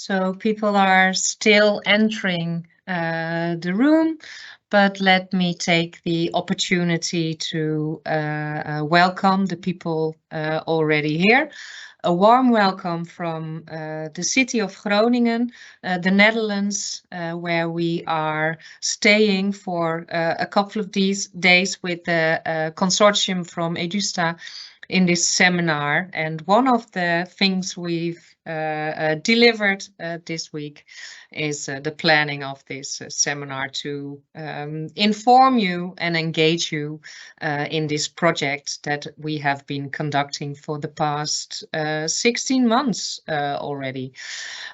so people are still entering the room, but let me take the opportunity to welcome the people already here. A warm welcome from the city of Groningen, the Netherlands, where we are staying for a couple of these days with the consortium from EduSTA in this seminar. And one of the things we've delivered this week is the planning of this seminar to inform you and engage you in this project that we have been conducting for the past 16 months already.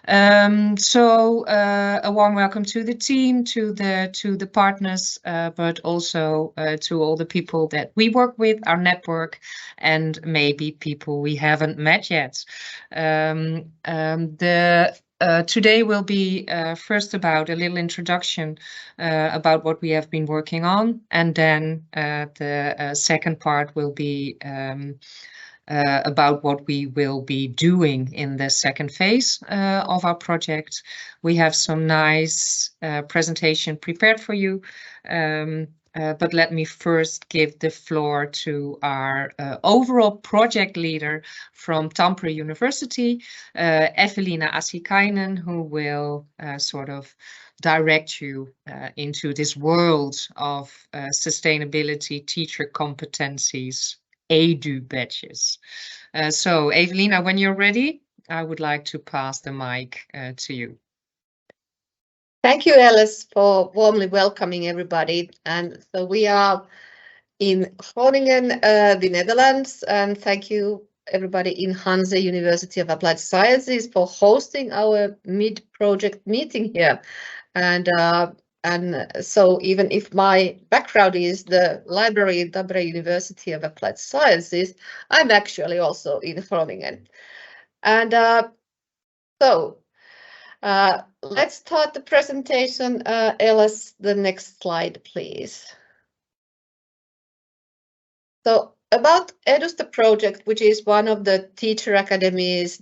So a warm welcome to the team, to the partners, but also to all the people that we work with, our network, and maybe people we haven't met yet. Today will be first about a little introduction about what we have been working on, and then the second part will be about what we will be doing in the second phase of our project. We have some nice presentation prepared for you. But let me first give the floor to our overall project leader from Tampere University, Evelina Asikainen, who will sort of direct you into this world of sustainability teacher competencies, EduSTA Badges. So Evelina, when you're ready, I would like to pass the mic to you. Thank you, Alice, for warmly welcoming everybody. And so we are in Groningen, the Netherlands, and thank you everybody in Hanze University of Applied Sciences for hosting our mid-project meeting here. And so even if my background is the library in Tampere University of Applied Sciences, I'm actually also in Groningen. And let's start the presentation. Alice, the next slide, please. So about EduSTA project, which is one of the teacher academies,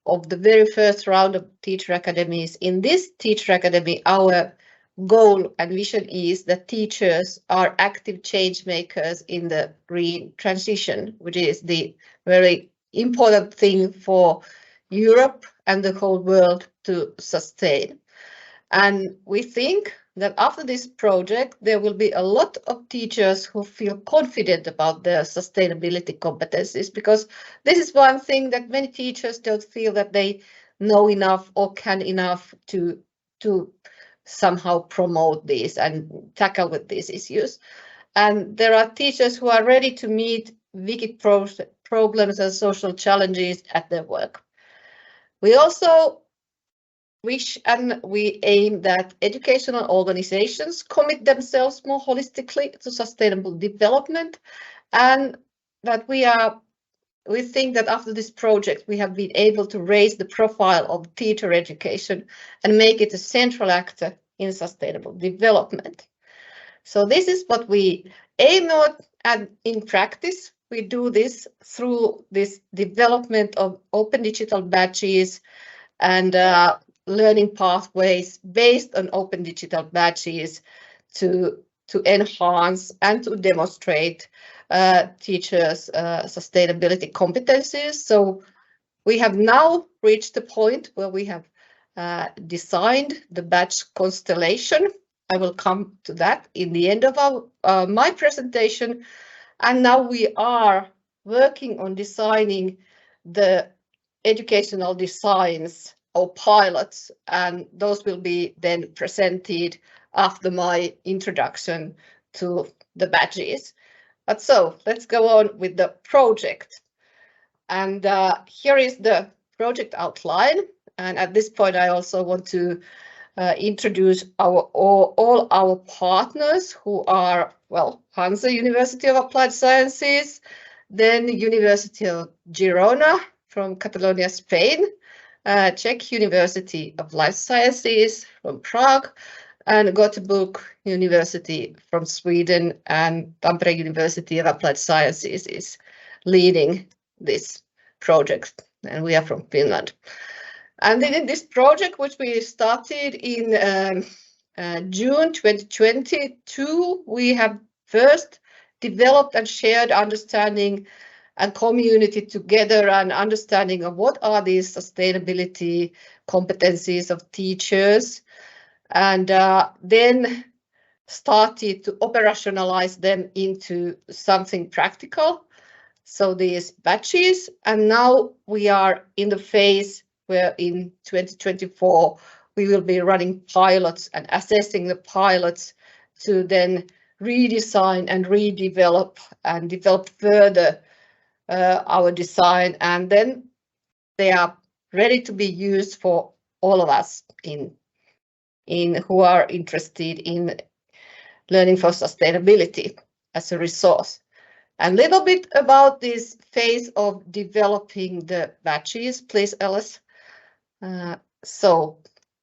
of the very first round of teacher academies. In this teacher academy, our goal and vision is that teachers are active change makers in the green transition, which is the very important thing for Europe and the whole world to sustain. And we think that after this project, there will be a lot of teachers who feel confident about their sustainability competencies, because this is one thing that many teachers don't feel that they know enough or can enough to somehow promote these and tackle with these issues. And there are teachers who are ready to meet wicked problems and social challenges at their work. We also wish and we aim that educational organizations commit themselves more holistically to sustainable development, and that we think that after this project we have been able to raise the profile of teacher education and make it a central actor in sustainable development. So this is what we aim at, and in practice we do this through this development of open digital badges and learning pathways based on open digital badges to enhance and to demonstrate teachers' sustainability competencies. So we have now reached the point where we have designed the badge constellation. I will come to that in the end of my presentation. And now we are working on designing the educational designs or pilots, and those will be then presented after my introduction to the badges. But so let's go on with the project. And here is the project outline. And at this point, I also want to introduce all our partners who are, well, Hanze University of Applied Sciences, then University of Girona from Catalonia, Spain, Czech University of Life Sciences from Prague, and Göteborg University from Sweden, and Tampere University of Applied Sciences is leading this project, and we are from Finland. And then in this project, which we started in June 2022, we have first developed and shared understanding and community together and understanding of what are these sustainability competencies of teachers, and then started to operationalize them into something practical. So these badges, and now we are in the phase where in 2024 we will be running pilots and assessing the pilots to then redesign and redevelop and develop further our design, and then they are ready to be used for all of us in who are interested in learning for sustainability as a resource. A little bit about this phase of developing the badges, please, Alice. So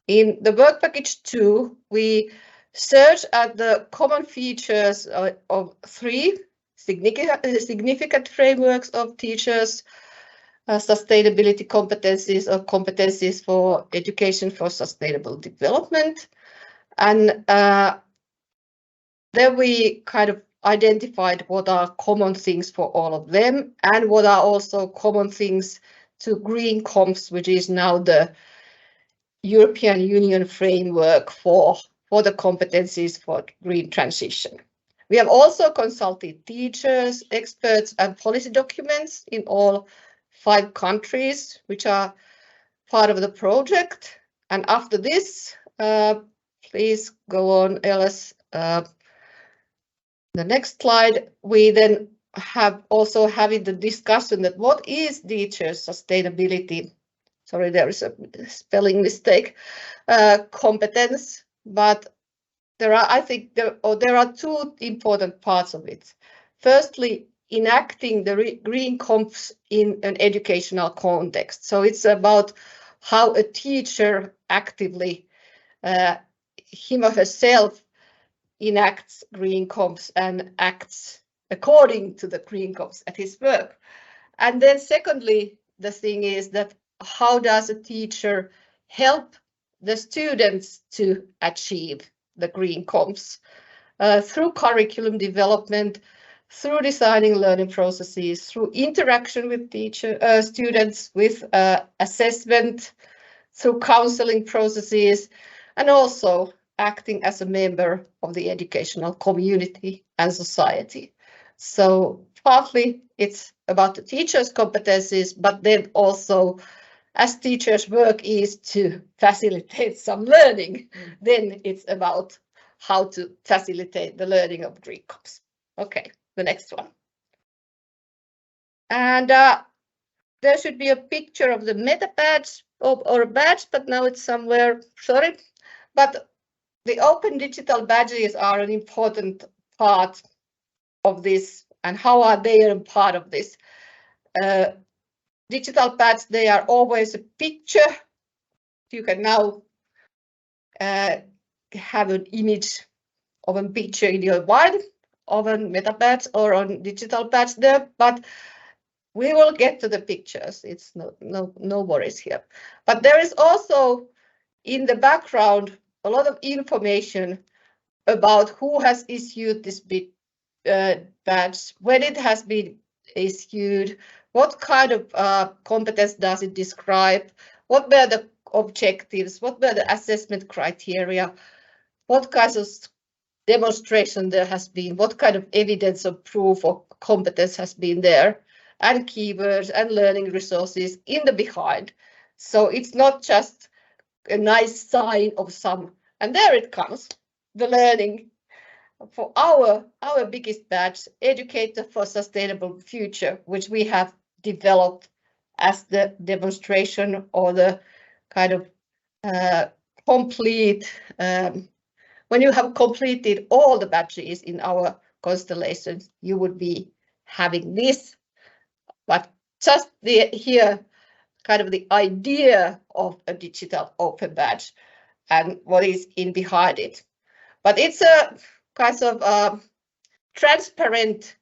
in the work package 2, we search at the common features of 3 significant frameworks of teachers' sustainability competencies or competencies for education for sustainable development. And then we kind of identified what are common things for all of them and what are also common things to green comps, which is now the European Union framework for the competencies for green transition. We have also consulted teachers, experts, and policy documents in all 5 countries, which are part of the project. And after this, please go on, Alice. The next slide, we then have also having the discussion that what is teachers' sustainability? Sorry, there is a spelling mistake. Competence, but there are, I think, there are 2 important parts of it. Firstly, enacting the green comps in an educational context. So it's about how a teacher actively, him or herself, enacts green comps and acts according to the green comps at his work. And then secondly, the thing is that how does a teacher help the students to achieve the green comps through curriculum development, through designing learning processes, through interaction with students, with assessment, through counseling processes, and also acting as a member of the educational community and society. So partly it's about the teacher's competencies, but then also as teachers' work is to facilitate some learning, then it's about how to facilitate the learning of green comps. Okay, the next one. And there should be a picture of the meta badge or a badge, but now it's somewhere, sorry. But the open digital badges are an important part of this. And how are they a part of this? Digital badges, they are always a picture. You can now have an image of a picture in your mind of a meta badge or on digital badge there, but we will get to the pictures. It's no worries here. But there is also in the background a lot of information about who has issued this badge, when it has been issued, what kind of competence does it describe, what were the objectives, what were the assessment criteria, what kinds of demonstration there has been, what kind of evidence of proof or competence has been there, and keywords and learning resources in the behind. So it's not just a nice sign of some, and there it comes, the learning for our biggest badge, Educator for Sustainable Future, which we have developed as the demonstration or the kind of complete, when you have completed all the badges in our constellations, you would be having this, but just here, kind of the idea of a digital open badge and what is in behind it. But it's a kind of transparent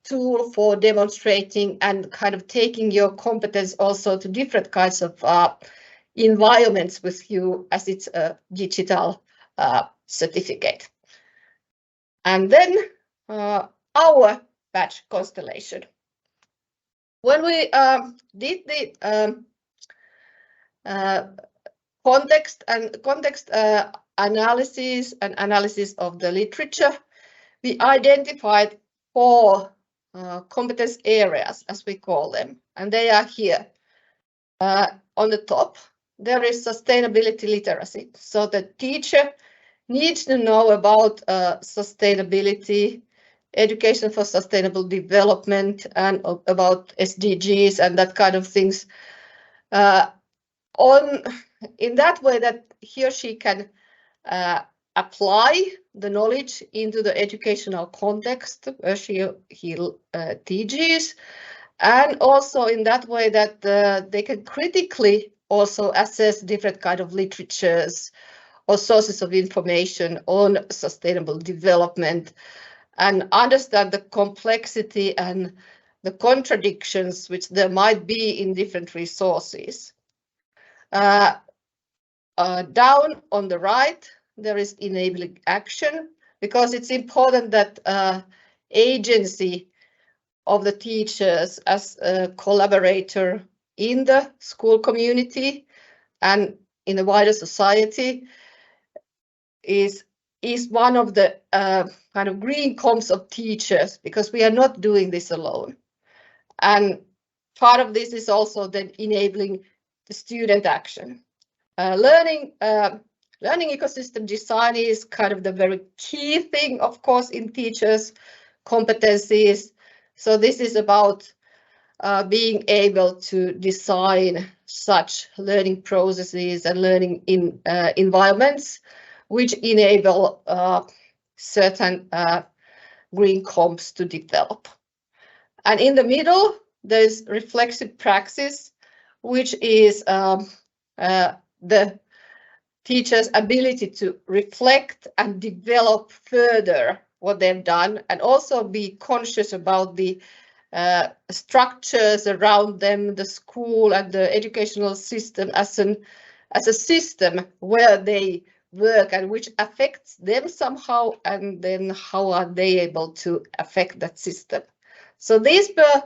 tool for demonstrating and kind of taking your competence also to different kinds of environments with you as it's a digital certificate. And then our badge constellation. When we did the context analysis and analysis of the literature, we identified 4 competence areas, as we call them, and they are here. On the top, there is sustainability literacy. So the teacher needs to know about sustainability, education for sustainable development, and about SDGs and that kind of things. In that way that he or she can apply the knowledge into the educational context where he teaches, and also in that way that they can critically also assess different kind of literatures or sources of information on sustainable development and understand the complexity and the contradictions which there might be in different resources. Down on the right, there is enabling action, because it's important that agency of the teachers as a collaborator in the school community and in the wider society is one of the kind of green comps of teachers, because we are not doing this alone. And part of this is also then enabling the student action. Learning ecosystem design is kind of the very key thing, of course, in teachers' competencies. So this is about being able to design such learning processes and learning in environments which enable certain green comps to develop. And in the middle, there's reflexive praxis, which is the teacher's ability to reflect and develop further what they've done, and also be conscious about the structures around them, the school and the educational system as a system where they work and which affects them somehow, and then how are they able to affect that system. So these were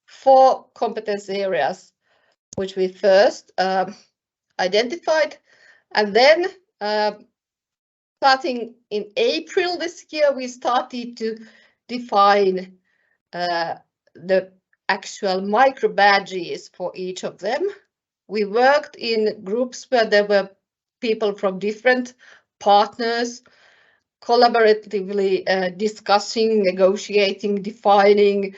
4 competence areas which we first identified, and then starting in April this year, we started to define the actual micro badges for each of them. We worked in groups where there were people from different partners collaboratively discussing, negotiating, defining,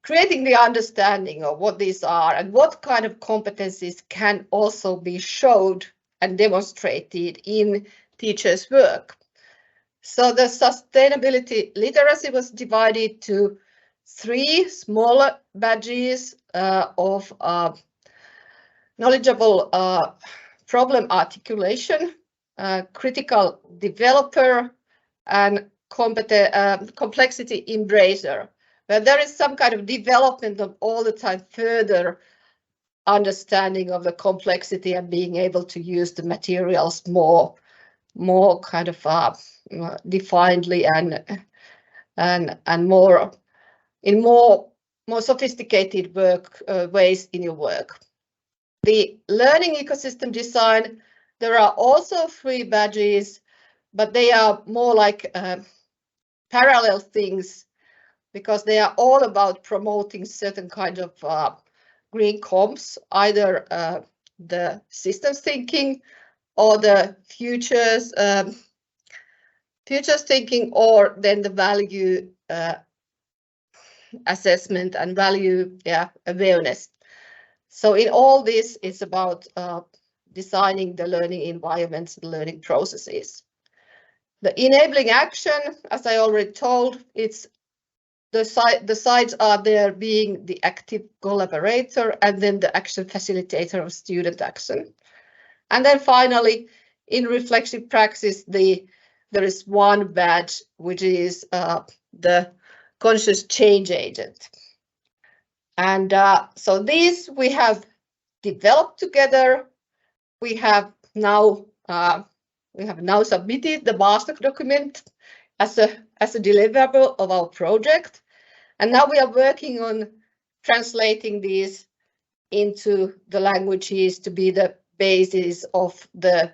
creating the understanding of what these are and what kind of competencies can also be showed and demonstrated in teachers' work. So the sustainability literacy was divided to 3 smaller badges of knowledgeable problem articulation, critical developer, and complexity embracer, where there is some kind of development of all the time further understanding of the complexity and being able to use the materials more kind of definedly and more in more sophisticated ways in your work. The learning ecosystem design, there are also 3 badges, but they are more like parallel things, because they are all about promoting certain kind of green comps, either the systems thinking or the futures thinking, or then the value assessment and value awareness. So in all this, it's about designing the learning environments and learning processes. The enabling action, as I already told, it's the sides are there being the active collaborator and then the action facilitator of student action. And then finally, in reflexive praxis, there is 1 badge, which is the conscious change agent. And so these we have developed together we have now submitted the master document as a deliverable of our project, and now we are working on translating these into the languages to be the basis of the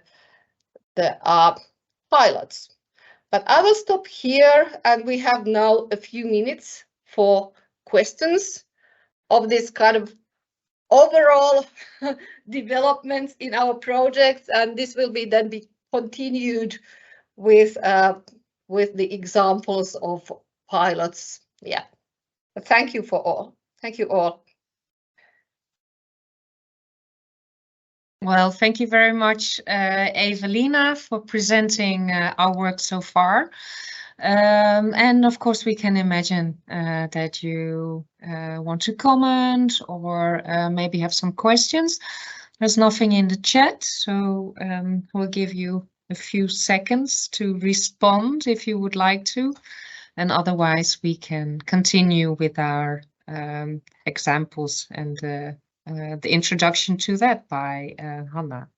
pilots. But I will stop here, and we have now a few minutes for questions of this kind of overall developments in our projects, and this will be then be continued with the examples of pilots. Yeah, but thank you for all. Thank you all. Well, thank you very much, Evelina, for presenting our work so far. And of course, we can imagine that you want to comment or maybe have some questions. There's nothing in the chat, so we'll give you a few seconds to respond if you would like to. And otherwise, we can continue with our examples and the introduction to that by Hanna.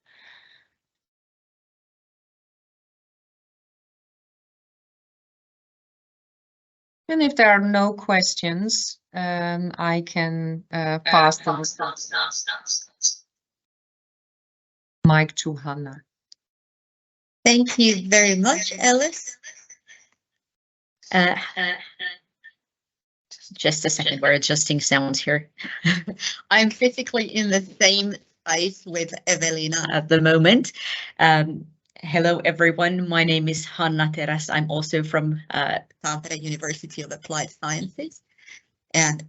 And if there are no questions, I can pass the mic to Hanna. Thank you very much, Alice. Just a second, we're adjusting sounds here. I'm physically in the same space with Evelina at the moment. Hello, everyone. My name is Hanna Teräs. I'm also from Tampere University of Applied Sciences. And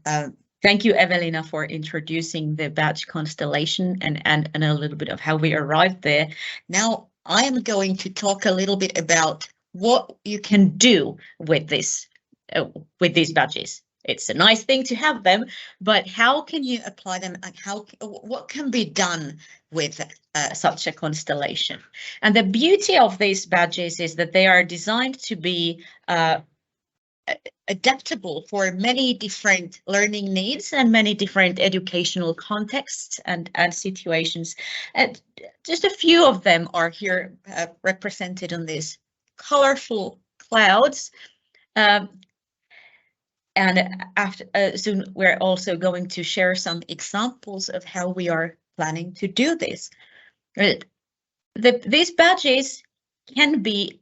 thank you, Evelina, for introducing the badge constellation and a little bit of how we arrived there. Now, I am going to talk a little bit about what you can do with this, with these badges. It's a nice thing to have them, but how can you apply them and what can be done with such a constellation? And the beauty of these badges is that they are designed to be adaptable for many different learning needs and many different educational contexts and situations. And just a few of them are here represented on these colorful clouds. And after soon, we're also going to share some examples of how we are planning to do this. These badges can be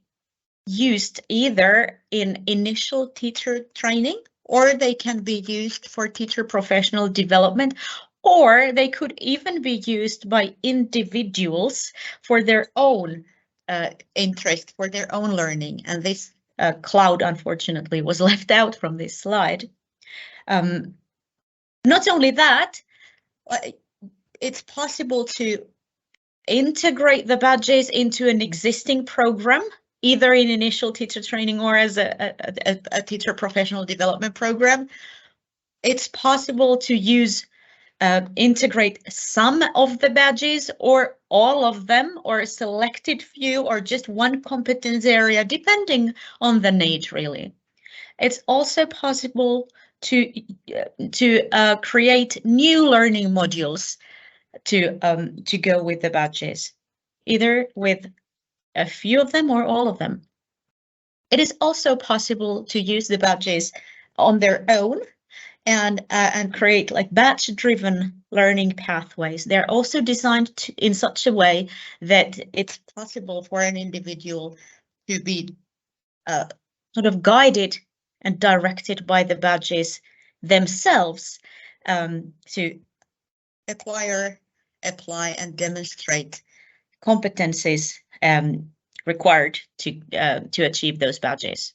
used either in initial teacher training, or they can be used for teacher professional development, or they could even be used by individuals for their own interest, for their own learning. And this cloud, unfortunately, was left out from this slide. Not only that, it's possible to integrate the badges into an existing program, either in initial teacher training or as a teacher professional development program. It's possible to use integrate some of the badges or all of them, or a selected few, or just one competence area, depending on the need, really. It's also possible to create new learning modules to go with the badges, either with a few of them or all of them. It is also possible to use the badges on their own and create like badge-driven learning pathways. They're also designed in such a way that it's possible for an individual to be sort of guided and directed by the badges themselves to acquire, apply, and demonstrate competencies required to achieve those badges.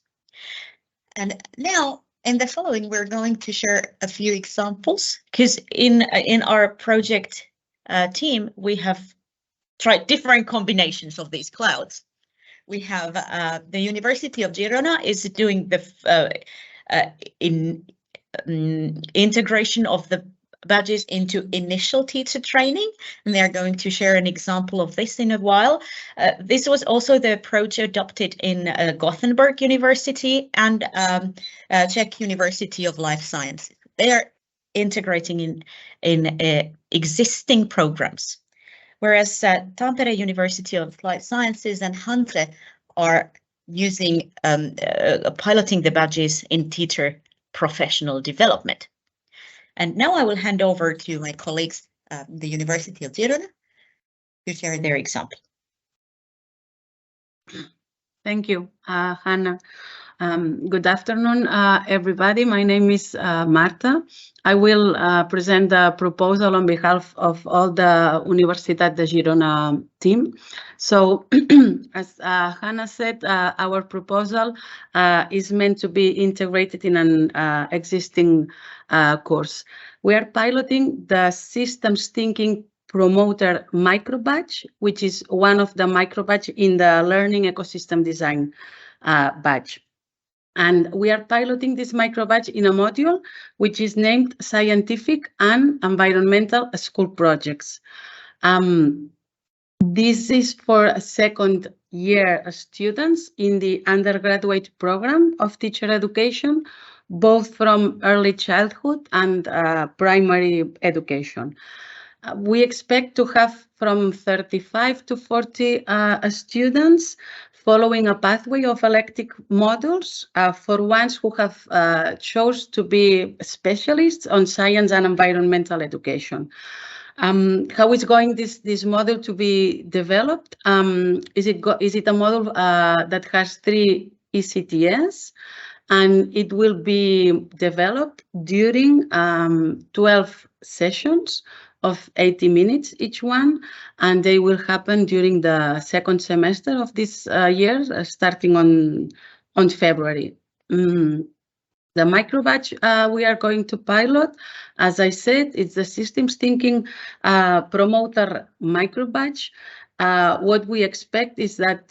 And now, in the following, we're going to share a few examples, because in our project team, we have tried different combinations of these clouds. We have the University of Girona is doing the integration of the badges into initial teacher training, and they are going to share an example of this in a while. This was also the approach adopted in Gothenburg University and Czech University of Life Sciences. They are integrating in existing programs. whereas Tampere University of Applied Sciences and Hantre are using piloting the badges in teacher professional development. And now I will hand over to my colleagues at the University of Girona to share their example. Thank you, Hannah. Good afternoon, everybody. My name is Marta. I will present the proposal on behalf of all the Universitat de Girona team. So, as Hannah said, our proposal is meant to be integrated in an existing course. We are piloting the systems thinking promoter micro badge, which is one of the micro badge in the learning ecosystem design badge. And we are piloting this micro badge in a module which is named Scientific and Environmental School Projects. This is for second year students in the undergraduate program of teacher education, both from early childhood and primary education. We expect to have from 35 to 40 students following a pathway of elective modules for ones who have chose to be specialists on science and environmental education. How is going this model to be developed? Is it a model that has 3 ECTS? And it will be developed during 12 sessions of 80 minutes each one, and they will happen during the second semester of this year, starting on February. The micro badge we are going to pilot, as I said, it's the systems thinking promoter micro badge. What we expect is that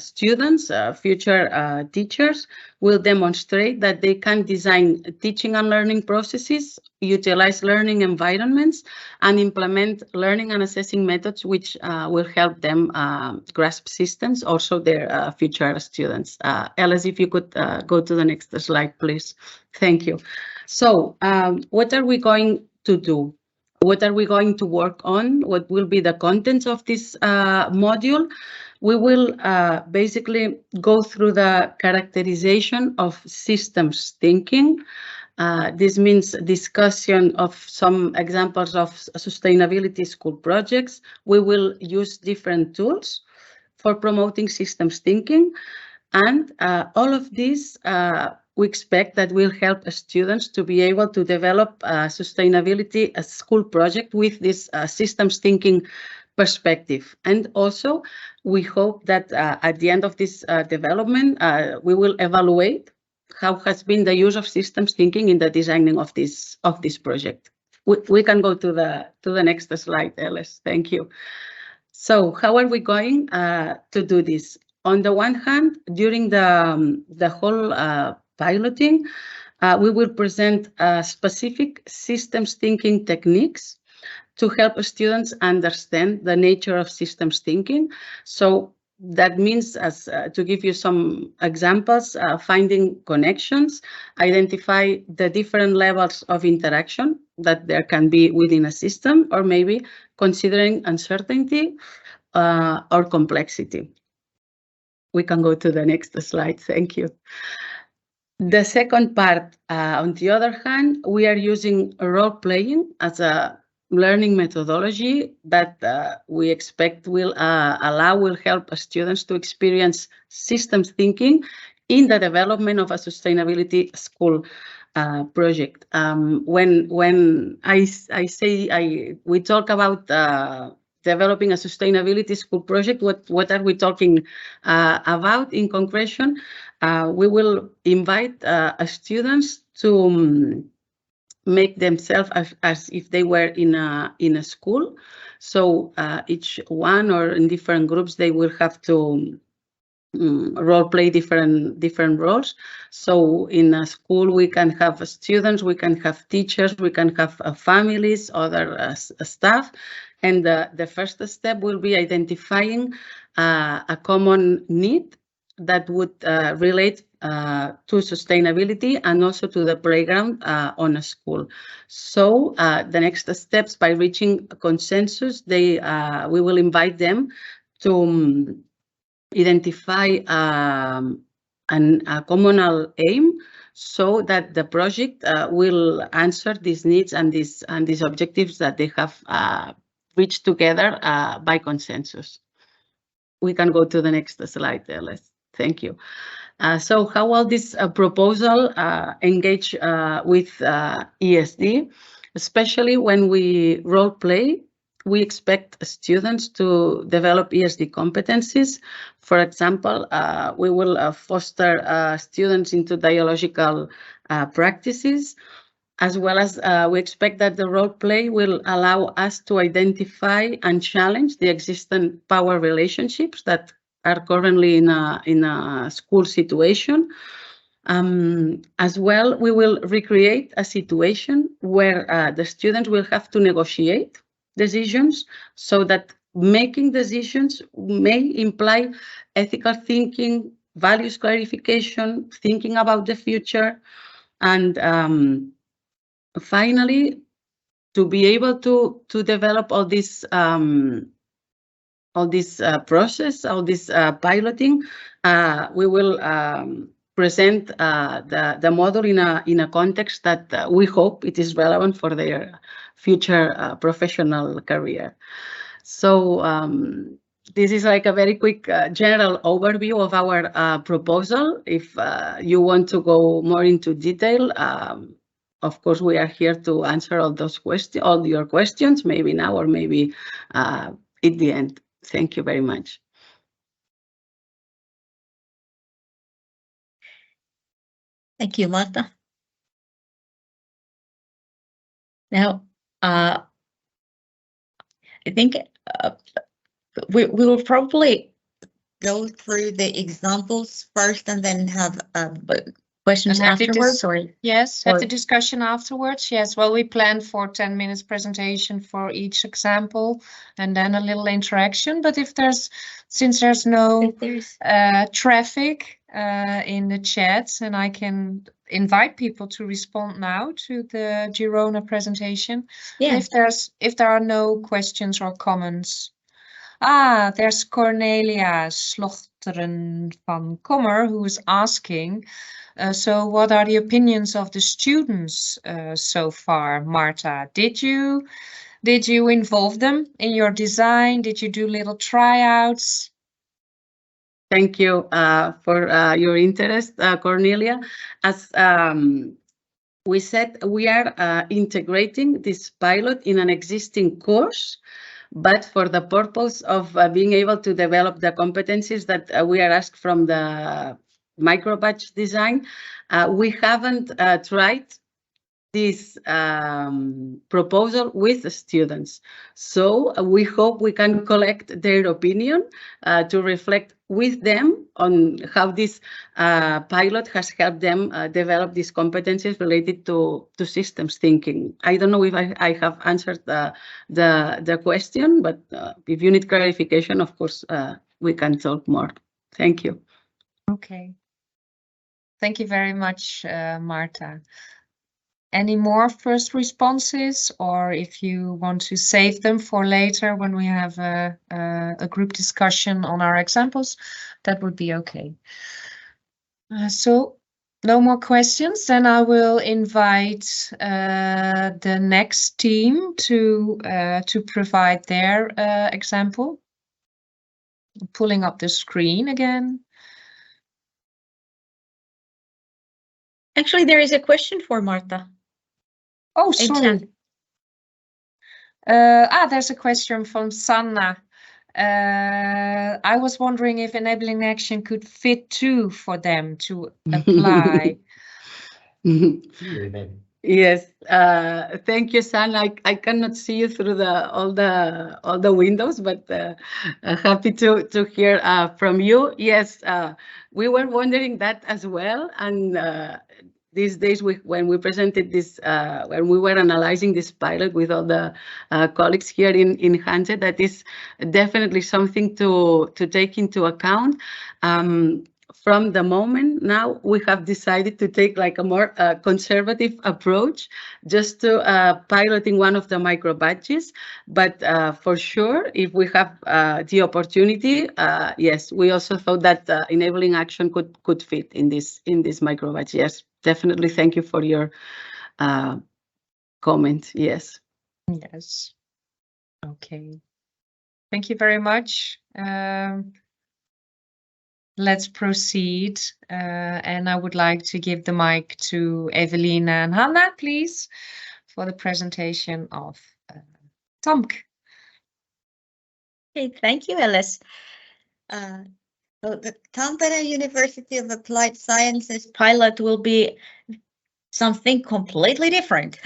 students, future teachers, will demonstrate that they can design teaching and learning processes, utilize learning environments, and implement learning and assessing methods which will help them grasp systems, also their future students. Alice, if you could go to the next slide, please. Thank you. So what are we going to do? What are we going to work on? What will be the contents of this module? We will basically go through the characterization of systems thinking. This means discussion of some examples of sustainability school projects. We will use different tools for promoting systems thinking. And all of this we expect that will help students to be able to develop sustainability a school project with this systems thinking perspective. And also, we hope that at the end of this development, we will evaluate how has been the use of systems thinking in the designing of this project. We can go to the next slide, Alice. Thank you. So how are we going to do this? On the one hand, during the whole piloting, we will present specific systems thinking techniques to help students understand the nature of systems thinking. So that means, as to give you some examples, finding connections, identify the different levels of interaction that there can be within a system, or maybe considering uncertainty or complexity. We can go to the next slide. Thank you. The second part, on the other hand, we are using role-playing as a learning methodology that we expect will help students to experience systems thinking in the development of a sustainability school project. When we talk about developing a sustainability school project, what are we talking about in concretion? We will invite students to make themselves as if they were in a school. So each one, or in different groups, they will have to role play different roles. So in a school, we can have students, we can have teachers, we can have families, other staff. And the first step will be identifying a common need that would relate to sustainability and also to the playground on a school. So the next steps, by reaching a consensus, we will invite them to identify a communal aim, so that the project will answer these needs and these objectives that they have reached together by consensus. We can go to the next slide, Les. Thank you. So how will this proposal engage with ESD? Especially when we role play, we expect students to develop ESD competencies. For example, we will foster students into dialogical practices, as well as we expect that the role play will allow us to identify and challenge the existing power relationships that are currently in a school situation. As well, we will recreate a situation where the students will have to negotiate decisions, so that making decisions may imply ethical thinking, values clarification, thinking about the future, and finally, to be able to develop all this process, all this piloting, we will present the model in a context that we hope it is relevant for their future professional career. So this is like a very quick general overview of our proposal. If you want to go more into detail, of course, we are here to answer all those questions, all your questions, maybe now or maybe at the end. Thank you very much. Thank you, Marta. Now, I think we will probably go through the examples first and then have questions afterwards. Have the discussion afterwards. Yes, well, we planned for 10 minutes presentation for each example and then a little interaction. But since there's no traffic in the chats, and I can invite people to respond now to the Girona presentation. Yeah. If there are no questions or comments. There's Cornelia Slochteren van Kommer who is asking, so what are the opinions of the students so far, Marta? Did you involve them in your design? Did you do little tryouts? Thank you for your interest, Cornelia. As we said, we are integrating this pilot in an existing course, but for the purpose of being able to develop the competencies that we are asked from the micro badge design, we haven't tried this proposal with the students. So we hope we can collect their opinion to reflect with them on how this pilot has helped them develop these competencies related to systems thinking. I don't know if I have answered the question, but if you need clarification, of course, we can talk more. Thank you. Okay. Thank you very much, Marta. Any more first responses, or if you want to save them for later when we have a group discussion on our examples, that would be okay. So no more questions, then I will invite the next team to provide their example. Pulling up the screen again. Actually, there is a question for Marta. Oh, sorry. There's a question from Sanna. I was wondering if enabling action could fit too for them to apply. Yes, thank you, Sanna. I cannot see you through all the windows, but happy to hear from you. Yes, we were wondering that as well, and these days when we presented this, when we were analyzing this pilot with all the colleagues here in Hanze, that is definitely something to take into account. from the moment now, we have decided to take like a more conservative approach, just to piloting one of the micro badges. But for sure, if we have the opportunity, yes, we also thought that enabling action could fit in this micro badge. Yes, definitely. Thank you for your comment. Yes. Yes. Okay. Thank you very much. Let's proceed. And I would like to give the mic to Evelina and Hannah, please, for the presentation of TAMK. Okay, thank you, Alice. So the Tampere University of Applied Sciences pilot will be something completely different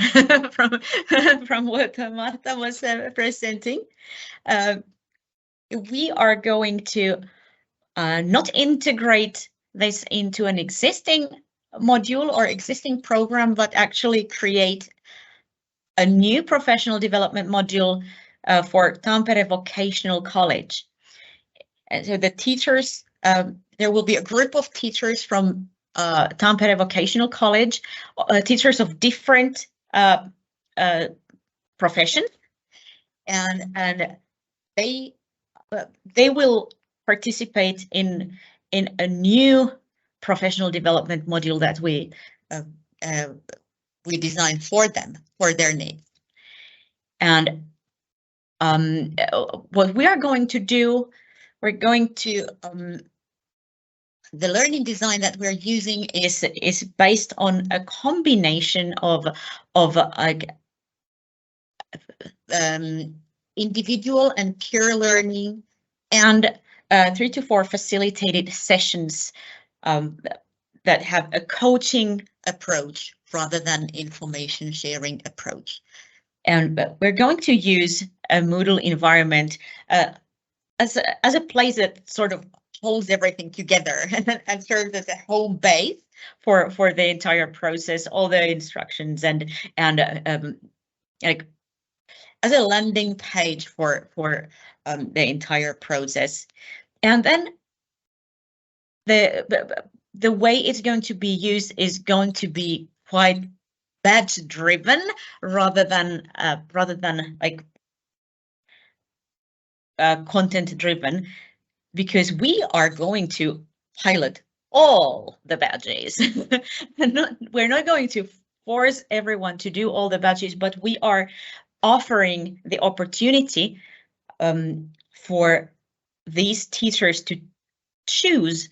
from what Marta was presenting. We are going to not integrate this into an existing module or existing program, but actually create a new professional development module for Tampere Vocational College. And so the teachers, there will be a group of teachers from Tampere Vocational College, teachers of different professions, and they will participate in a new professional development module that we designed for them, for their needs. And what we are going to do, we're going to the learning design that we're using is based on a combination of individual and peer learning, and 3 to 4 facilitated sessions that have a coaching approach rather than information sharing approach. And we're going to use a Moodle environment as a place that sort of holds everything together and serves as a home base for the entire process, all the instructions, and like as a landing page for the entire process. And then the way it's going to be used is going to be quite badge driven rather than like content driven, because we are going to pilot all the badges. We're not going to force everyone to do all the badges, but we are offering the opportunity for these teachers to choose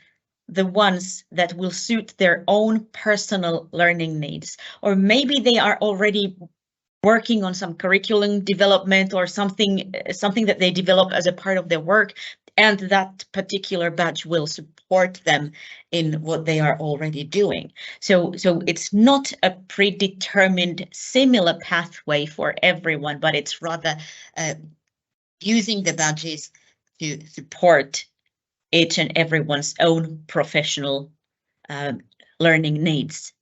the ones that will suit their own personal learning needs. Or maybe they are already working on some curriculum development or something that they develop as a part of their work, and that particular badge will support them in what they are already doing. So it's not a predetermined similar pathway for everyone, but it's rather using the badges to support each and everyone's own professional learning needs.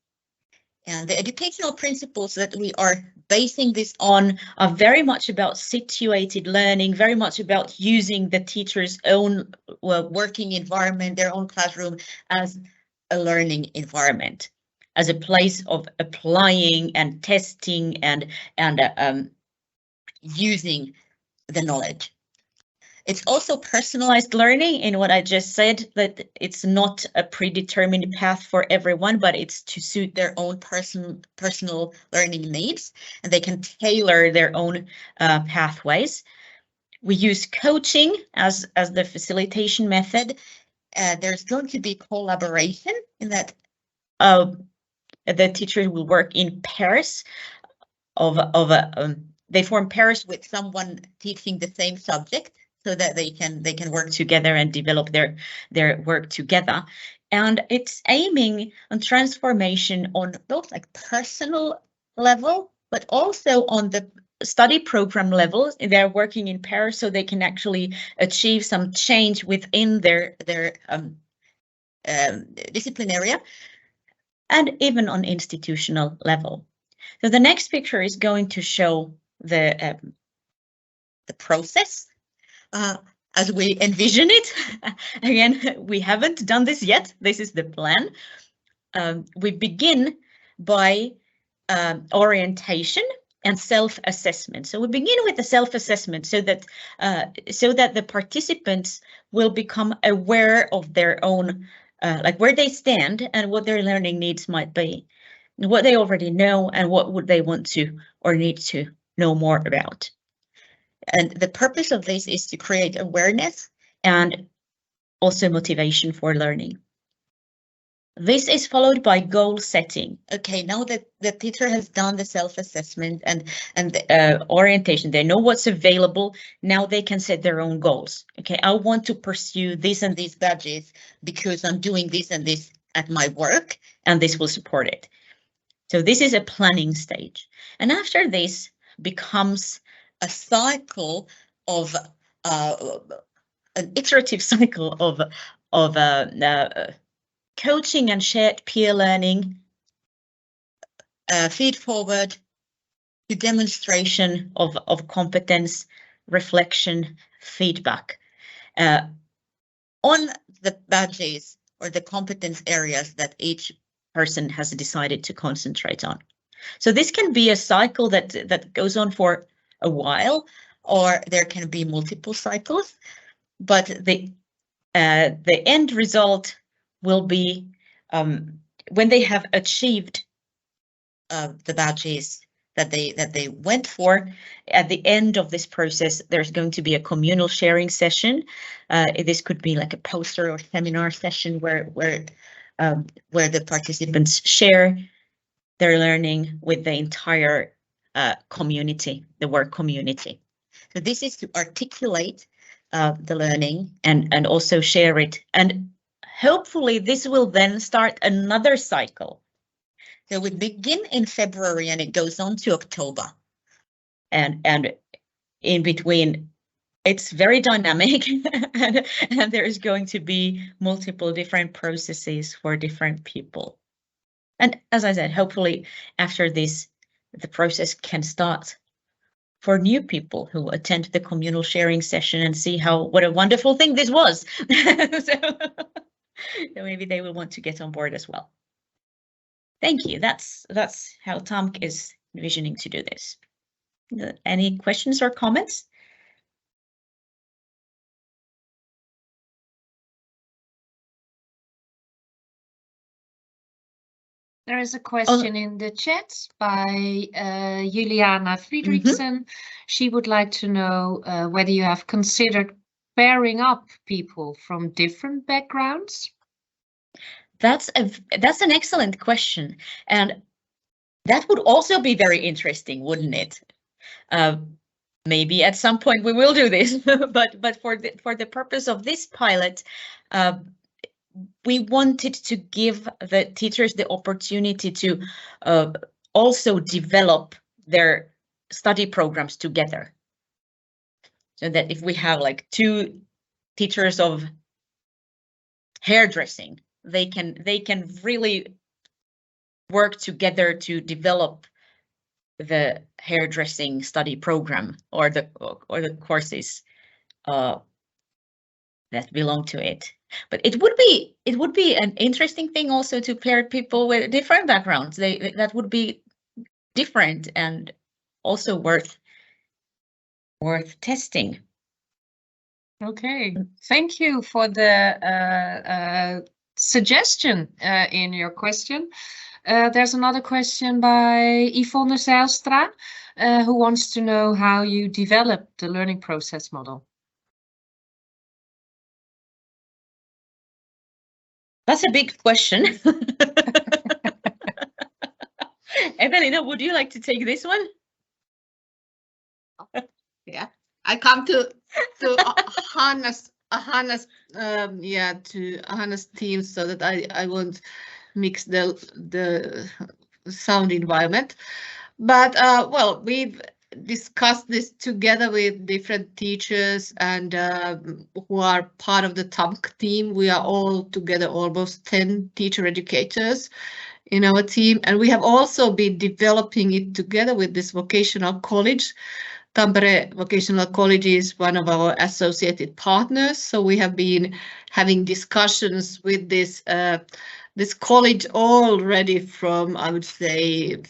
And the educational principles that we are basing this on are very much about situated learning, very much about using the teacher's own working environment, their own classroom, as a learning environment, as a place of applying and testing and using the knowledge. It's also personalized learning in what I just said, that it's not a predetermined path for everyone, but it's to suit their own personal learning needs, and they can tailor their own pathways. We use coaching as the facilitation method. There's going to be collaboration in that the teachers will work in pairs they form pairs with someone teaching the same subject, so that they can work together and develop their work together. And it's aiming on transformation on both like personal level, but also on the study program level. They're working in pairs so they can actually achieve some change within their discipline area, and even on institutional level. So the next picture is going to show the process. as we envision it. Again, we haven't done this yet. This is the plan. We begin by orientation and self-assessment. So we begin with the self-assessment so that the participants will become aware of their own, like where they stand and what their learning needs might be, what they already know and what would they want to or need to know more about. And the purpose of this is to create awareness and also motivation for learning. This is followed by goal setting. Okay, now that the teacher has done the self-assessment and the orientation, they know what's available. Now they can set their own goals. Okay, I want to pursue this and these badges because I'm doing this and this at my work, and this will support it. So this is a planning stage. And after this becomes a cycle of an iterative cycle of coaching and shared peer learning, feed forward to demonstration of competence, reflection, feedback on the badges or the competence areas that each person has decided to concentrate on. So this can be a cycle that goes on for a while, or there can be multiple cycles, but the end result will be when they have achieved the badges that they went for. At the end of this process, there's going to be a communal sharing session. This could be like a poster or seminar session where the participants share their learning with the entire community, the work community. So this is to articulate the learning and also share it, and hopefully this will then start another cycle. So we begin in February and it goes on to October. And in between, it's very dynamic and there is going to be multiple different processes for different people. And as I said, hopefully after this, the process can start for new people who attend the communal sharing session and see what a wonderful thing this was. So maybe they will want to get on board as well. Thank you. That's how TAMK is envisioning to do this. Any questions or comments? There is a question in the chat by Juliana Friedrichsen. She would like to know whether you have considered pairing up people from different backgrounds. That's an excellent question, and that would also be very interesting, wouldn't it? Maybe at some point we will do this, but for the purpose of this pilot, we wanted to give the teachers the opportunity to also develop their study programs together. So that if we have like 2 teachers of hairdressing, they can really work together to develop the hairdressing study program or the courses that belong to it. But it would be an interesting thing also to pair people with different backgrounds. That would be different and also worth testing. Okay, thank you for the suggestion in your question. There's another question by Yvonne Zijlstra, who wants to know how you developed the learning process model. That's a big question. Evelina, would you like to take this one? Yeah, I come to Hanna's team so that I won't mix the sound environment. But well, we've discussed this together with different teachers and who are part of the TAMK team. We are all together almost 10 teacher educators in our team, and we have also been developing it together with this vocational college Tampere Vocational College is one of our associated partners, so we have been having discussions with this college already from, I would say,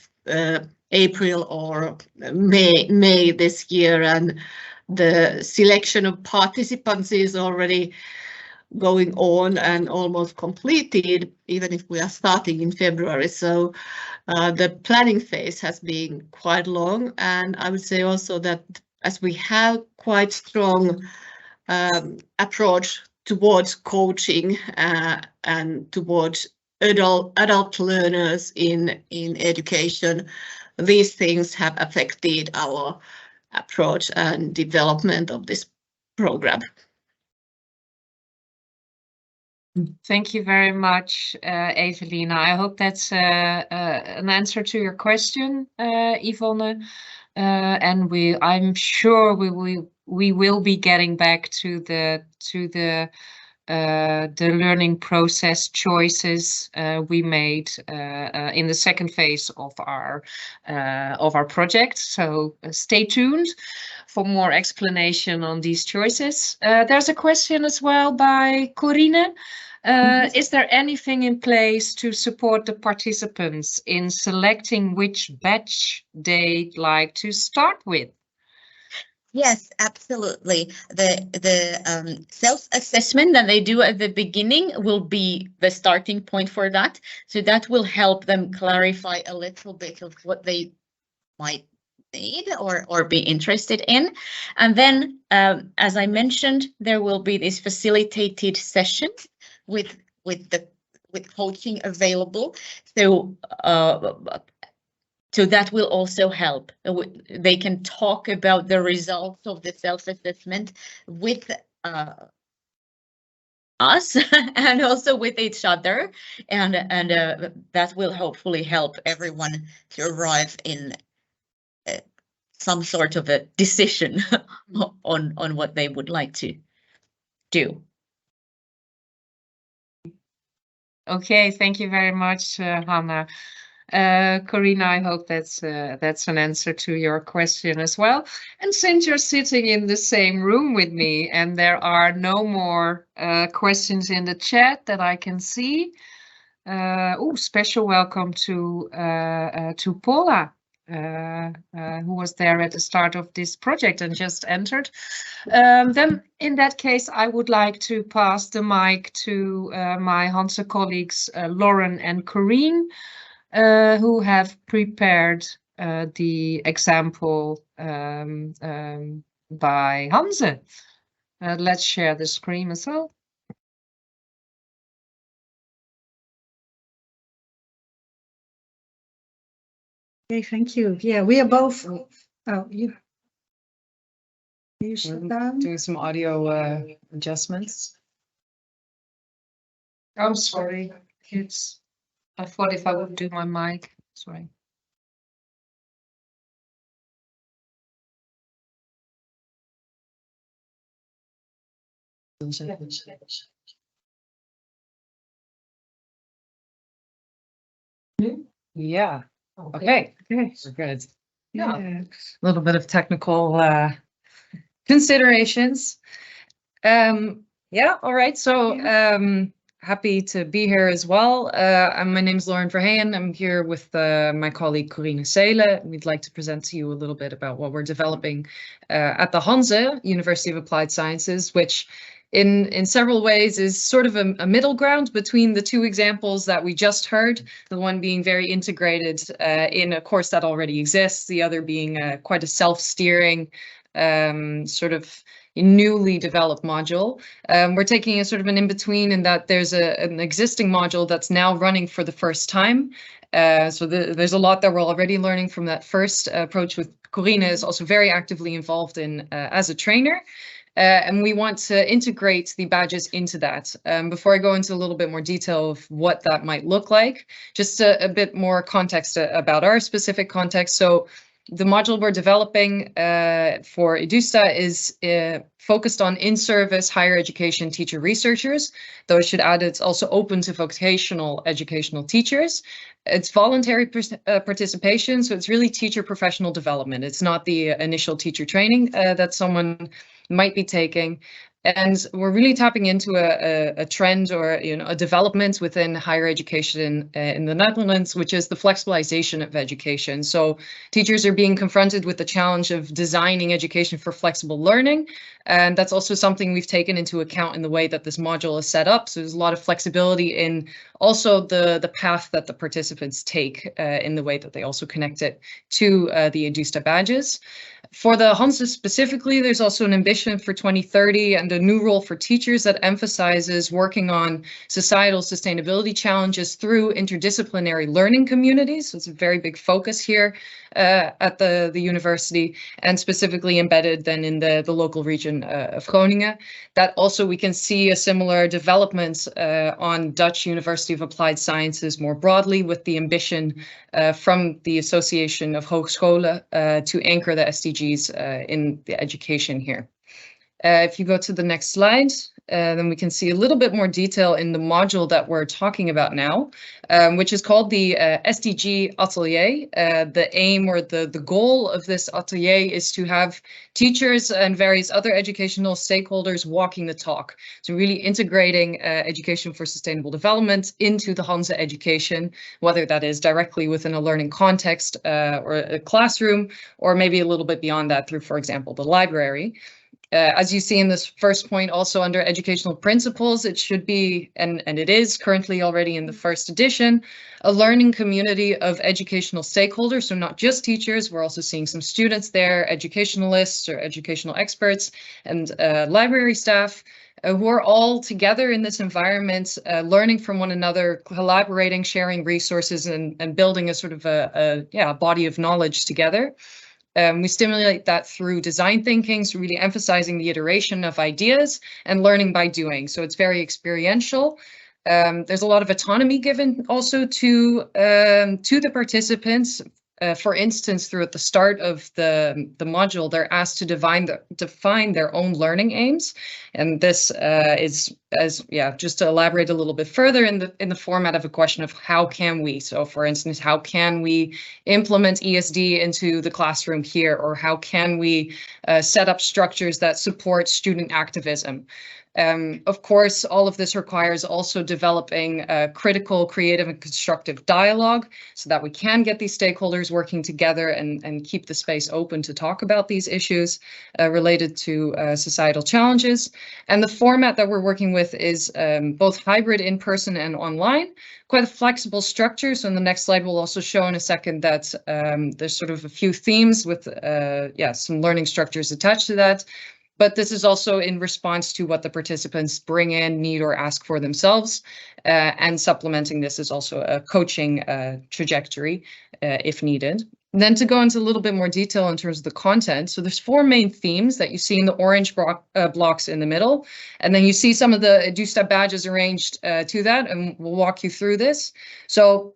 April or May this year, and the selection of participants is already going on and almost completed, even if we are starting in February. So the planning phase has been quite long, and I would say also that as we have quite strong approach towards coaching and towards adult learners in education, these things have affected our approach and development of this program. Thank you very much, Evelina. I hope that's an answer to your question, Yvonne. And I'm sure we will be getting back to the learning process choices we made in the second phase of our project. So stay tuned for more explanation on these choices. There's a question as well by Corine. Is there anything in place to support the participants in selecting which batch they'd like to start with? Yes, absolutely. The self-assessment that they do at the beginning will be the starting point for that. So that will help them clarify a little bit of what they might need or be interested in. And then, as I mentioned, there will be these facilitated sessions with coaching available. So that will also help. They can talk about the results of the self-assessment with us and also with each other, and that will hopefully help everyone to arrive in some sort of a decision on what they would like to do. Okay, thank you very much, Hannah. Corina, I hope that's an answer to your question as well. And since you're sitting in the same room with me and there are no more questions in the chat that I can see, special welcome to Paula, who was there at the start of this project and just entered. Then in that case, I would like to pass the mic to my Hanse colleagues, Lauren and Corine, who have prepared the example by Hanse. Let's share the screen as well. Okay, thank you. Yeah, we are both. Oh, you shut down. Doing some audio adjustments. I'm sorry, kids. I thought if I would do my mic, sorry. Yeah. Okay. We're good. Yeah. A little bit of technical considerations. Yeah. All right. So happy to be here as well. My name is Lauren Verheyen. I'm here with my colleague Corine Seelen. We'd like to present to you a little bit about what we're developing at the Hanse, University of Applied Sciences, which in several ways is sort of a middle ground between the two examples that we just heard, the one being very integrated in a course that already exists, the other being quite a self-steering sort of newly developed module. We're taking a sort of an in-between in that there's an existing module that's now running for the first time. So there's a lot that we're already learning from that first approach. With Corine is also very actively involved in as a trainer. And we want to integrate the badges into that. Before I go into a little bit more detail of what that might look like, just a bit more context about our specific context. So The module we're developing for EduSTA is focused on in-service higher education teacher researchers, though I should add it's also open to vocational educational teachers. It's voluntary participation, so it's really teacher professional development. It's not the initial teacher training that someone might be taking. And we're really tapping into a trend or a development within higher education in the Netherlands, which is the flexibilization of education. So teachers are being confronted with the challenge of designing education for flexible learning. And that's also something we've taken into account in the way that this module is set up. So there's a lot of flexibility in also the path that the participants take in the way that they also connect it to the EduSTA badges. For the Hanze specifically, there's also an ambition for 2030 and a new role for teachers that emphasizes working on societal sustainability challenges through interdisciplinary learning communities. So it's a very big focus here at the university, and specifically embedded then in the local region of Groningen. That also we can see a similar development on Dutch University of Applied Sciences more broadly, with the ambition from the Association of Hogescholen to anchor the SDGs in the education here. If you go to the next slide, then we can see a little bit more detail in the module that we're talking about now, which is called the SDG Atelier. The aim or the goal of this atelier is to have teachers and various other educational stakeholders walking the talk. So really integrating education for sustainable development into the Hanze education, whether that is directly within a learning context or a classroom, or maybe a little bit beyond that through, for example, the library. As you see in this first point, also under educational principles, it should be, and it is currently already in the first edition, a learning community of educational stakeholders. So not just teachers, we're also seeing some students there, educationalists or educational experts, and library staff, who are all together in this environment, learning from one another, collaborating, sharing resources, and building a sort of a body of knowledge together. We stimulate that through design thinking, so really emphasizing the iteration of ideas and learning by doing. So it's very experiential. There's a lot of autonomy given also to the participants. For instance, through at the start of the module, they're asked to define their own learning aims, and this is just to elaborate a little bit further in the format of a question of how can we. So, for instance, how can we implement ESD into the classroom here, or how can we set up structures that support student activism? Of course, all of this requires also developing critical, creative, and constructive dialogue so that we can get these stakeholders working together and keep the space open to talk about these issues related to societal challenges. And the format that we're working with is both hybrid, in-person, and online. Quite a flexible structure. So in the next slide, we'll also show in a second that there's sort of a few themes with some learning structures attached to that. But this is also in response to what the participants bring in, need, or ask for themselves. And supplementing this is also a coaching trajectory if needed. And then to go into a little bit more detail in terms of the content. So there's 4 main themes that you see in the orange blocks in the middle. And then you see some of the EduSTA badges arranged to that, and we'll walk you through this. So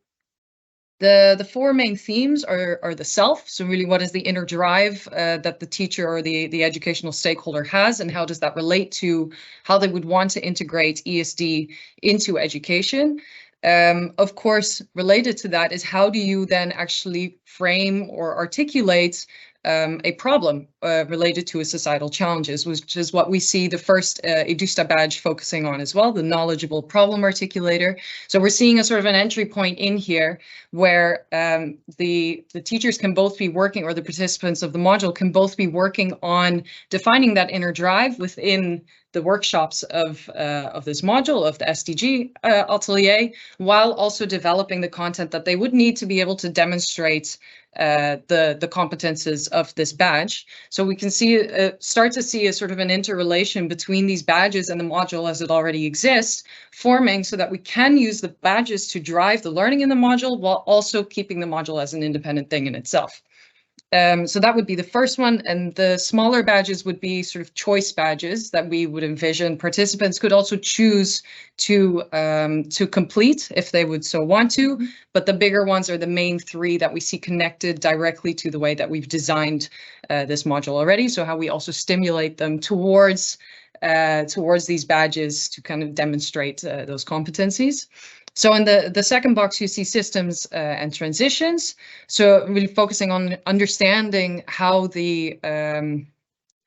the 4 main themes are the self. So really, what is the inner drive that the teacher or the educational stakeholder has, and how does that relate to how they would want to integrate ESD into education? Of course, related to that is how do you then actually frame or articulate a problem related to a societal challenges, which is what we see the first EduSTA badge focusing on as well, the knowledgeable problem articulator. So we're seeing a sort of an entry point in here where the teachers can both be working, or the participants of the module can both be working on defining that inner drive within the workshops of this module, of the SDG Atelier, while also developing the content that they would need to be able to demonstrate the competences of this badge. So we can see start to see a sort of an interrelation between these badges and the module as it already exists, forming so that we can use the badges to drive the learning in the module while also keeping the module as an independent thing in itself. So that would be the first one, and the smaller badges would be sort of choice badges that we would envision. Participants could also choose to complete if they would so want to, but the bigger ones are the main three that we see connected directly to the way that we've designed this module already. So how we also stimulate them towards these badges to kind of demonstrate those competencies. So in the second box, you see systems and transitions. So really focusing on understanding how the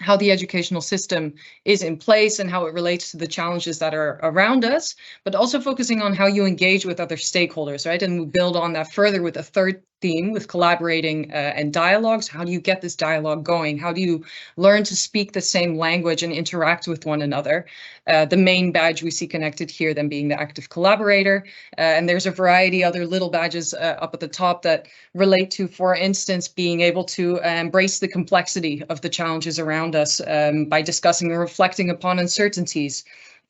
educational system is in place and how it relates to the challenges that are around us, but also focusing on how you engage with other stakeholders, right? And we build on that further with a third theme with collaborating and dialogues. How do you get this dialogue going? How do you learn to speak the same language and interact with one another? The main badge we see connected here then being the active collaborator. And there's a variety of other little badges up at the top that relate to, for instance, being able to embrace the complexity of the challenges around us by discussing and reflecting upon uncertainties.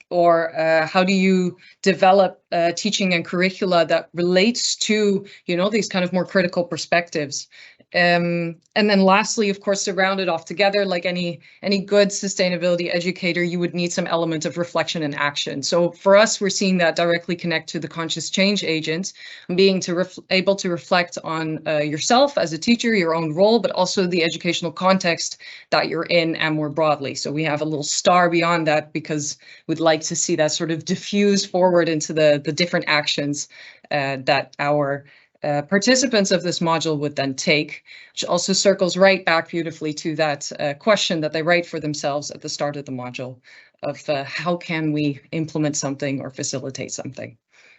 Or how do you develop teaching and curricula that relates to, you know, these kind of more critical perspectives? And then lastly, of course, to round it off together, like any good sustainability educator, you would need some element of reflection and action. So for us, we're seeing that directly connect to the conscious change agent, being able to reflect on yourself as a teacher, your own role, but also the educational context that you're in and more broadly. So we have a little star beyond that because we'd like to see that sort of diffuse forward into the different actions that our participants of this module would then take, which also circles right back beautifully to that question that they write for themselves at the start of the module of how can we implement something or facilitate something.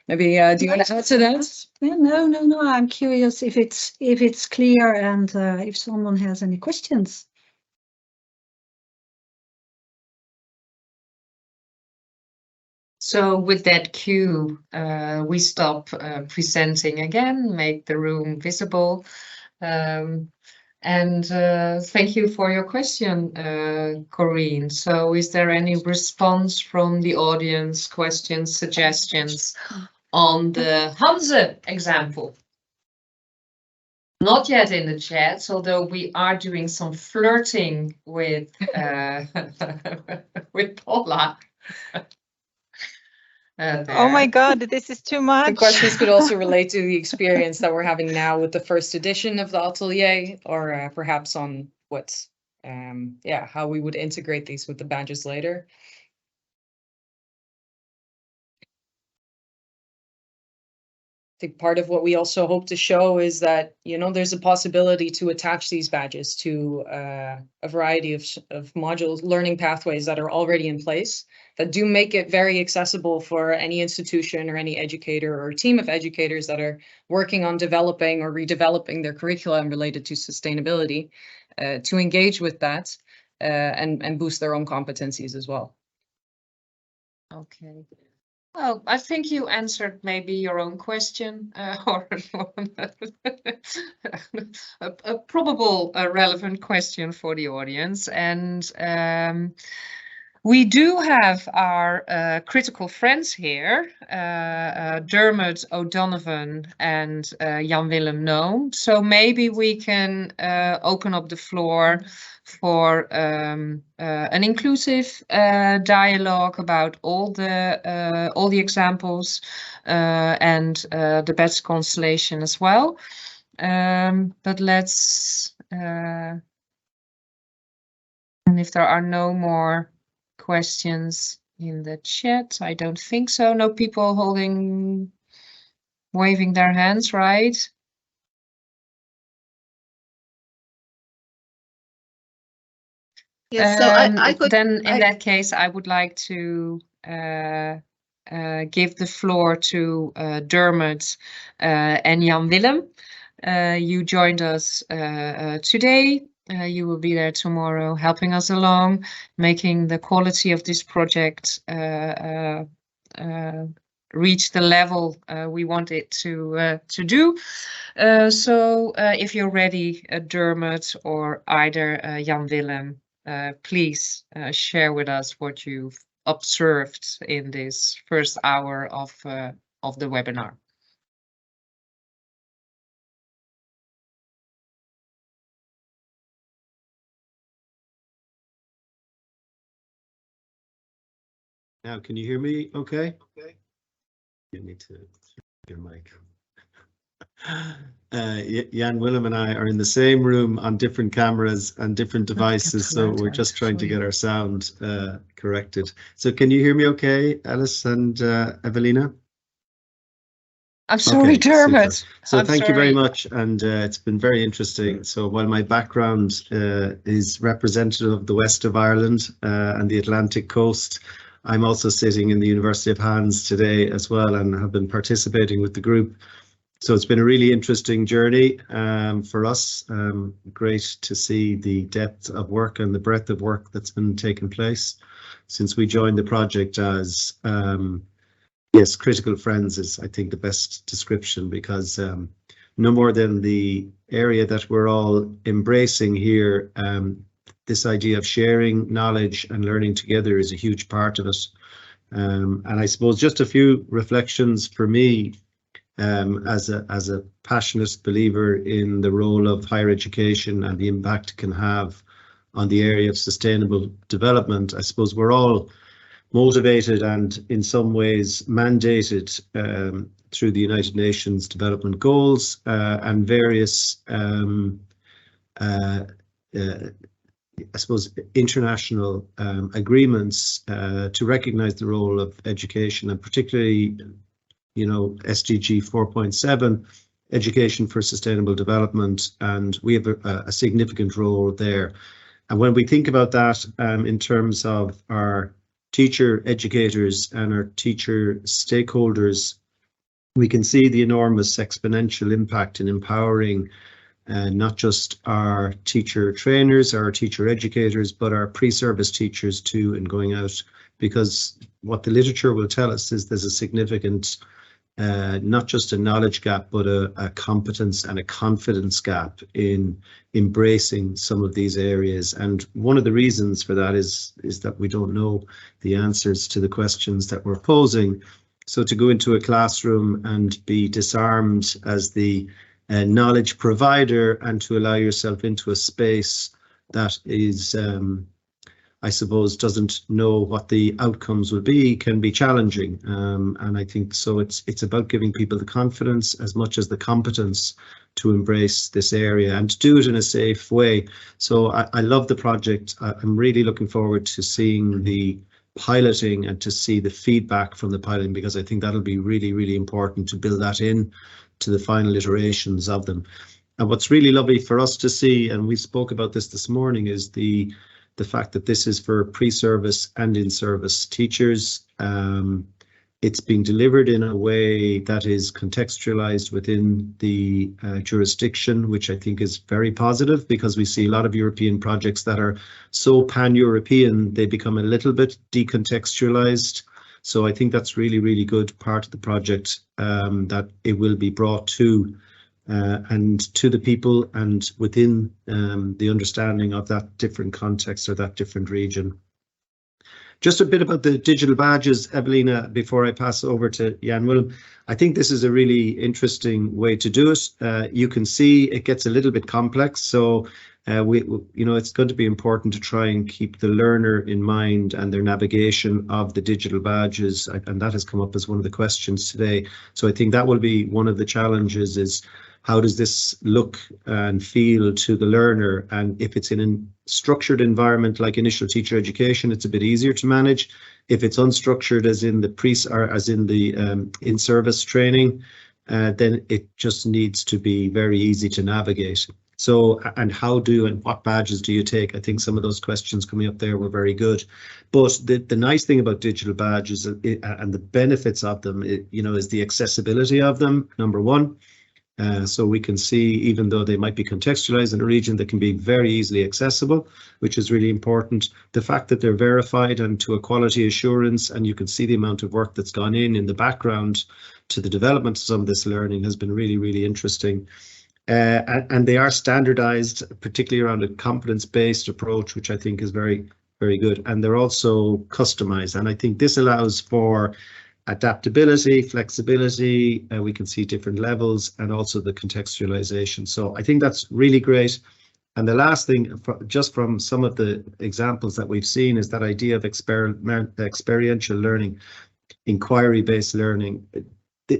Maybe do you want to add to that? Yeah, no. I'm curious if it's clear and if someone has any questions. So with that cue, we stop presenting again, make the room visible. And thank you for your question, Corinne. So is there any response from the audience, questions, suggestions on the Hanze example? Not yet in the chat, although we are doing some flirting with with Paula. Oh my God, this is too much. The questions could also relate to the experience that we're having now with the first edition of the atelier, or perhaps on what, how we would integrate these with the badges later. I think part of what we also hope to show is that, you know, there's a possibility to attach these badges to a variety of modules, learning pathways that are already in place that do make it very accessible for any institution or any educator or team of educators that are working on developing or redeveloping their curriculum related to sustainability to engage with that and boost their own competencies as well. Okay. Well, I think you answered maybe your own question or a probable relevant question for the audience. And we do have our critical friends here, Dermot O'Donovan and Jan-Willem Noem. So maybe we can open up the floor for an inclusive dialogue about all the examples and the best constellation as well. But let's, and if there are no more questions in the chat, I don't think so. No people waving their hands, right? Yes, so I could then in that case, I would like to give the floor to Dermot and Jan-Willem. You joined us today. You will be there tomorrow, helping us along, making the quality of this project reach the level we want it to do. So if you're ready, Dermot or either Jan-Willem, please share with us what you've observed in this first hour of the webinar. Now, can you hear me okay? You need to your mic. Jan Willem and I are in the same room on different cameras and different devices, so we're just trying to get our sound corrected. So can you hear me okay, Alice and Evelina? I'm sorry, Dermot. Super. So thank you very much, and it's been very interesting. So while my background is representative of the west of Ireland and the Atlantic coast, I'm also sitting in the University of Hands today as well, and have been participating with the group. So it's been a really interesting journey for us. Great to see the depth of work and the breadth of work that's been taking place since we joined the project as yes, critical friends is, I think, the best description, because no more than the area that we're all embracing here, this idea of sharing knowledge and learning together is a huge part of it. And I suppose just a few reflections for me as a passionate believer in the role of higher education and the impact it can have on the area of sustainable development. I suppose we're all motivated and in some ways mandated through the United Nations Development Goals and various, I suppose, international agreements to recognise the role of education, and particularly, you know, SDG 4.7, education for sustainable development, and we have a significant role there. And when we think about that in terms of our teacher educators and our teacher stakeholders, we can see the enormous exponential impact in empowering not just our teacher trainers, our teacher educators, but our pre-service teachers too, in going out, because what the literature will tell us is there's a significant not just a knowledge gap, but a competence and a confidence gap in embracing some of these areas. And one of the reasons for that is that we don't know the answers to the questions that we're posing. So to go into a classroom and be disarmed as the knowledge provider, and to allow yourself into a space that is I suppose doesn't know what the outcomes will be, can be challenging. And I think so it's about giving people the confidence as much as the competence to embrace this area and to do it in a safe way. So I love the project. I'm really looking forward to seeing the piloting and to see the feedback from the piloting, because I think that'll be really, really important to build that in to the final iterations of them. And what's really lovely for us to see, and we spoke about this morning, is the fact that this is for pre-service and in-service teachers. It's being delivered in a way that is contextualized within the jurisdiction, which I think is very positive, because we see a lot of European projects that are so pan-European, they become a little bit decontextualized. So I think that's really, really good part of the project, that it will be brought to and to the people and within the understanding of that different context or that different region. Just a bit about the digital badges, Evelina, before I pass over to Jan Willem. I think this is a really interesting way to do it. You can see it gets a little bit complex, so it's going to be important to try and keep the learner in mind and their navigation of the digital badges, and that has come up as one of the questions today. So I think that will be one of the challenges, is how does this look and feel to the learner? And if it's in a structured environment like initial teacher education, it's a bit easier to manage. If it's unstructured, as in the in-service training, then it just needs to be very easy to navigate. So, and what badges do you take? I think some of those questions coming up there were very good. But the nice thing about digital badges and the benefits of them, is the accessibility of them, number one. So we can see, even though they might be contextualized in a region, that can be very easily accessible, which is really important. The fact that they're verified and to a quality assurance, and you can see the amount of work that's gone in the background to the development of some of this learning, has been really, really interesting. And they are standardized, particularly around a competence-based approach, which I think is very, very good. And they're also customized. And I think this allows for adaptability, flexibility, we can see different levels, and also the contextualization. So I think that's really great. And the last thing, just from some of the examples that we've seen, is that idea of experiential learning, inquiry-based learning.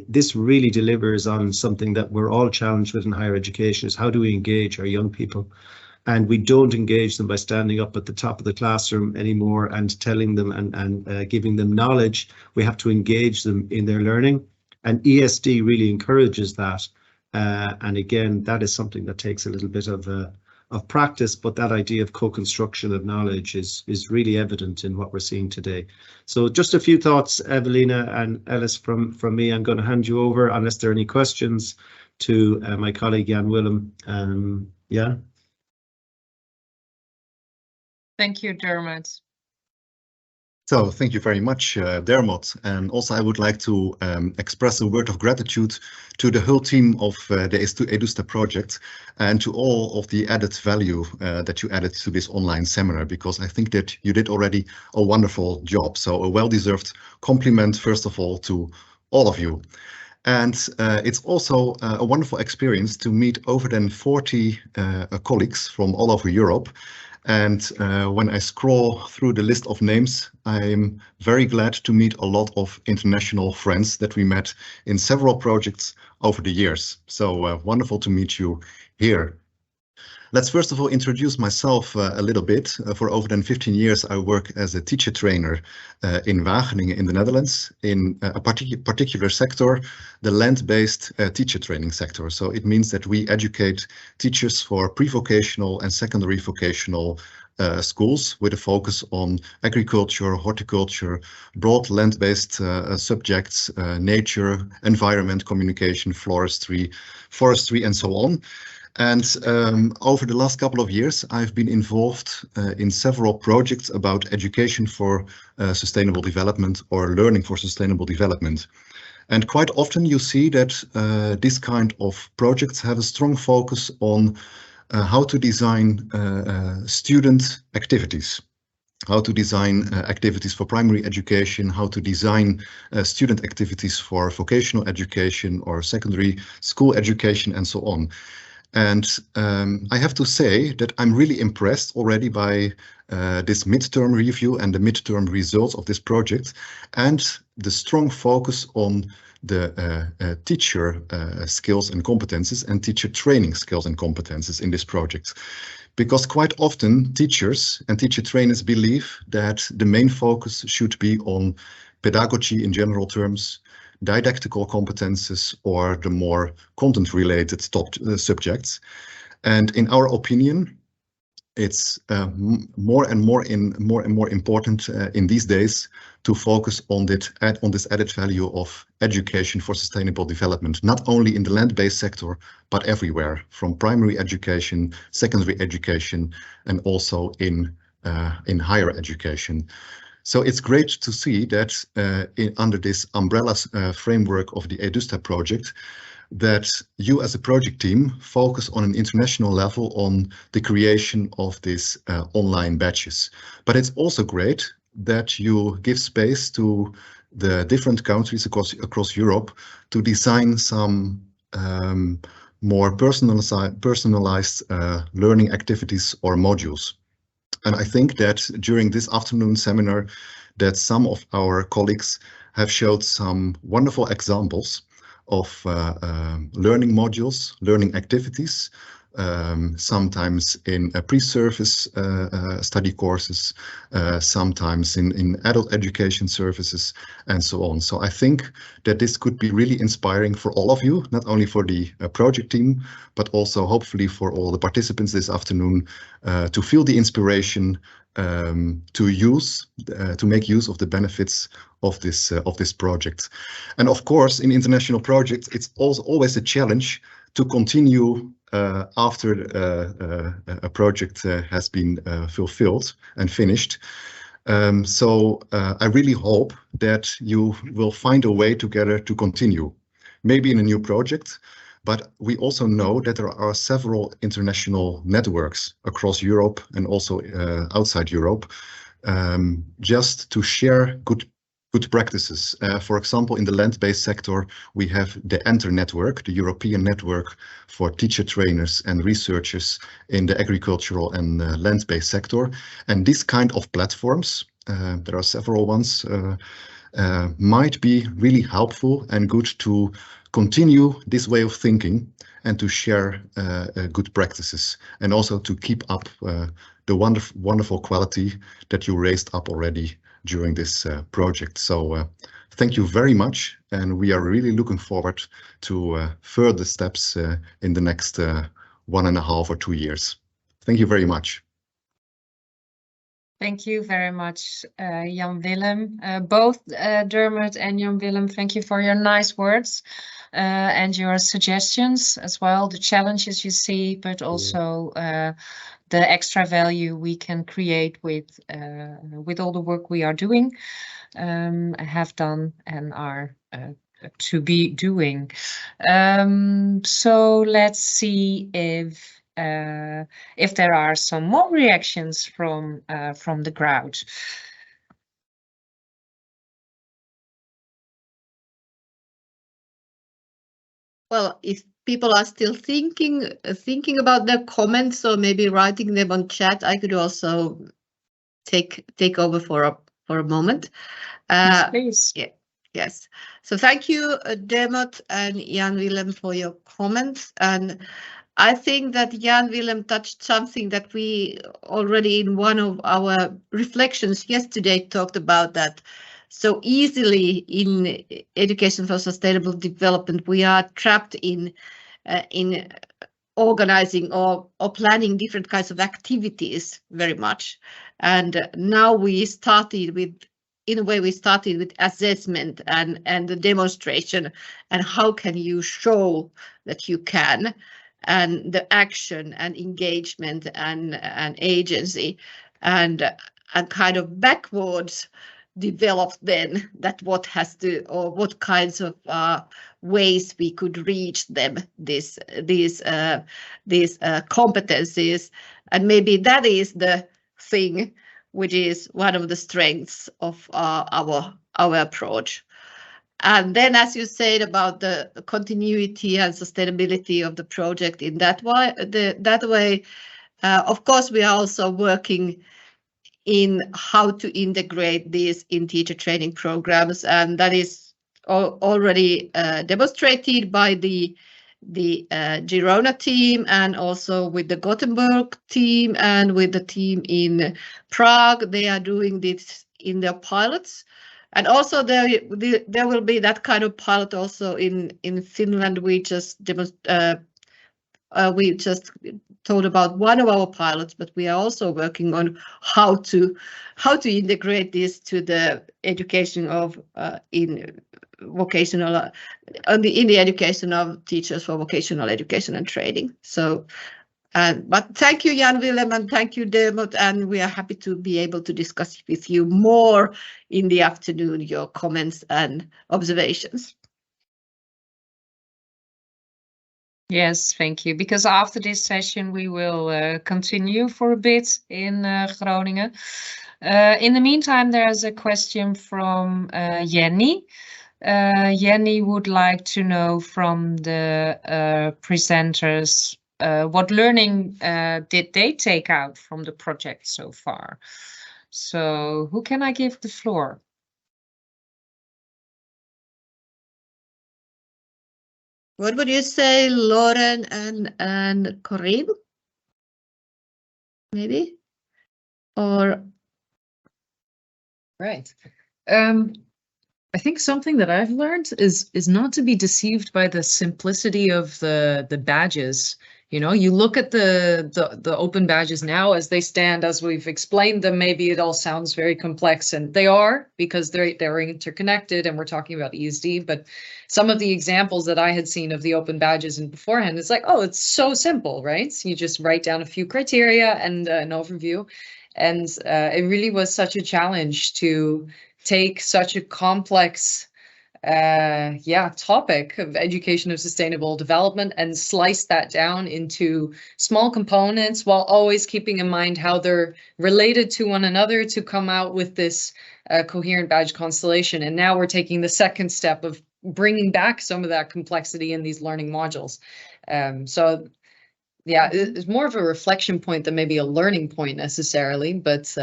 This really delivers on something that we're all challenged with in higher education, is how do we engage our young people? And we don't engage them by standing up at the top of the classroom anymore and telling them and giving them knowledge. We have to engage them in their learning, and ESD really encourages that. And again, that is something that takes a little bit of practice, but that idea of co-construction of knowledge is really evident in what we're seeing today. So just a few thoughts, Evelina and Ellis, from me. I'm going to hand you over, unless there are any questions, to my colleague Jan Willem. Yeah. Thank you, Dermot. So thank you very much, Dermot. And also I would like to express a word of gratitude to the whole team of the EduSTA project and to all of the added value that you added to this online seminar, because I think that you did already a wonderful job. So a well-deserved compliment, first of all, to all of you. And it's also a wonderful experience to meet over than 40 colleagues from all over Europe. And when I scroll through the list of names, I'm very glad to meet a lot of international friends that we met in several projects over the years. So wonderful to meet you here. Let's first of all introduce myself a little bit. For over than 15 years, I work as a teacher trainer in Wageningen in the Netherlands, in a particular sector, the land-based teacher training sector. So it means that we educate teachers for pre-vocational and secondary vocational schools with a focus on agriculture, horticulture, broad land-based subjects, nature, environment, communication, forestry, and so on. And over the last couple of years, I've been involved in several projects about education for sustainable development or learning for sustainable development. And quite often you see that this kind of projects have a strong focus on how to design student activities. How to design activities for primary education, how to design student activities for vocational education or secondary school education, and so on. And I have to say that I'm really impressed already by this midterm review and the midterm results of this project, and the strong focus on the teacher skills and competences and teacher training skills and competences in this project. Because quite often teachers and teacher trainers believe that the main focus should be on pedagogy in general terms, didactical competences, or the more content-related subjects. And in our opinion, it's more and more important in these days to focus on this added value of education for sustainable development, not only in the land-based sector, but everywhere, from primary education, secondary education, and also in higher education. So it's great to see that under this umbrella framework of the EduSTA project, that you as a project team focus on an international level on the creation of these online badges. But it's also great that you give space to the different countries across Europe to design some more personalized learning activities or modules. And I think that during this afternoon seminar that some of our colleagues have showed some wonderful examples of learning modules, learning activities, sometimes in pre-service study courses, sometimes in adult education services, and so on. So I think that this could be really inspiring for all of you, not only for the project team, but also hopefully for all the participants this afternoon to feel the inspiration to make use of the benefits of this project. And of course, in international projects, it's also always a challenge to continue after a project has been fulfilled and finished. So I really hope that you will find a way together to continue, maybe in a new project, but we also know that there are several international networks across Europe and also outside Europe, just to share good good practices. For example, in the land-based sector, we have the ENTER network, the European network for teacher trainers and researchers in the agricultural and land-based sector. And this kind of platforms, there are several ones, might be really helpful and good to continue this way of thinking and to share good practices, and also to keep up the wonderful quality that you raised up already during this project. So thank you very much, and we are really looking forward to further steps in the next 1.5 or 2 years. Thank you very much. Thank you very much, Jan Willem. Both Dermot and Jan Willem, thank you for your nice words and your suggestions as well, the challenges you see, but also the extra value we can create with all the work we are doing, have done, and are to be doing. So let's see if there are some more reactions from the crowd. Well, if people are still thinking about their comments or maybe writing them on chat, I could also take over for a moment. Yes, please. Yeah, yes. So thank you, Dermot and Jan Willem, for your comments. And I think that Jan Willem touched something that we already in one of our reflections yesterday talked about, that so easily in education for sustainable development, we are trapped in organizing or planning different kinds of activities very much. And now we started with, in a way, we started with assessment and the demonstration, and how can you show that you can, and the action and engagement and agency, and kind of backwards developed then that what has to, or what kinds of ways we could reach them, these competencies. And maybe that is the thing which is one of the strengths of our approach. And then, as you said about the continuity and sustainability of the project in that way, of course, we are also working in how to integrate this in teacher training programs, and that is already demonstrated by the Girona team, and also with the Gothenburg team and with the team in Prague. They are doing this in their pilots. And also there will be that kind of pilot also in Finland. We just told about one of our pilots, but we are also working on how to integrate this to the education of in vocational in the education of teachers for vocational education and training. So. But thank you, Jan Willem, and thank you, Dermot, and we are happy to be able to discuss with you more in the afternoon, your comments and observations. Yes, thank you. Because after this session, we will continue for a bit in Groningen. In the meantime, there's a question from Jenny. Jenny would like to know from the presenters what learning did they take out from the project so far? So who can I give the floor? What would you say, Lauren and Corinne? Maybe? Or? Right. I think something that I've learned is not to be deceived by the simplicity of the badges. You know, you look at the open badges now as they stand, as we've explained them, maybe it all sounds very complex, and they are, because they're interconnected, and we're talking about ESD. But some of the examples that I had seen of the open badges in beforehand, it's like, oh, it's so simple, right? So you just write down a few criteria and an overview. And it really was such a challenge to take such a complex topic of education of sustainable development and slice that down into small components while always keeping in mind how they're related to one another to come out with this coherent badge constellation. And now we're taking the second step of bringing back some of that complexity in these learning modules. So yeah, it's more of a reflection point than maybe a learning point necessarily, but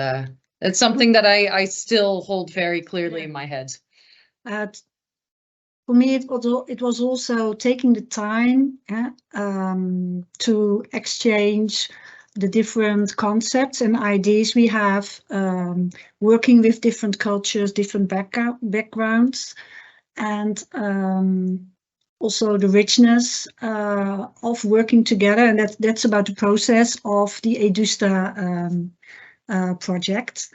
it's something that I still hold very clearly in my head. For me, it was also taking the time to exchange the different concepts and ideas we have, working with different cultures, different backgrounds, and also the richness of working together. And that's about the process of the EduSTA project.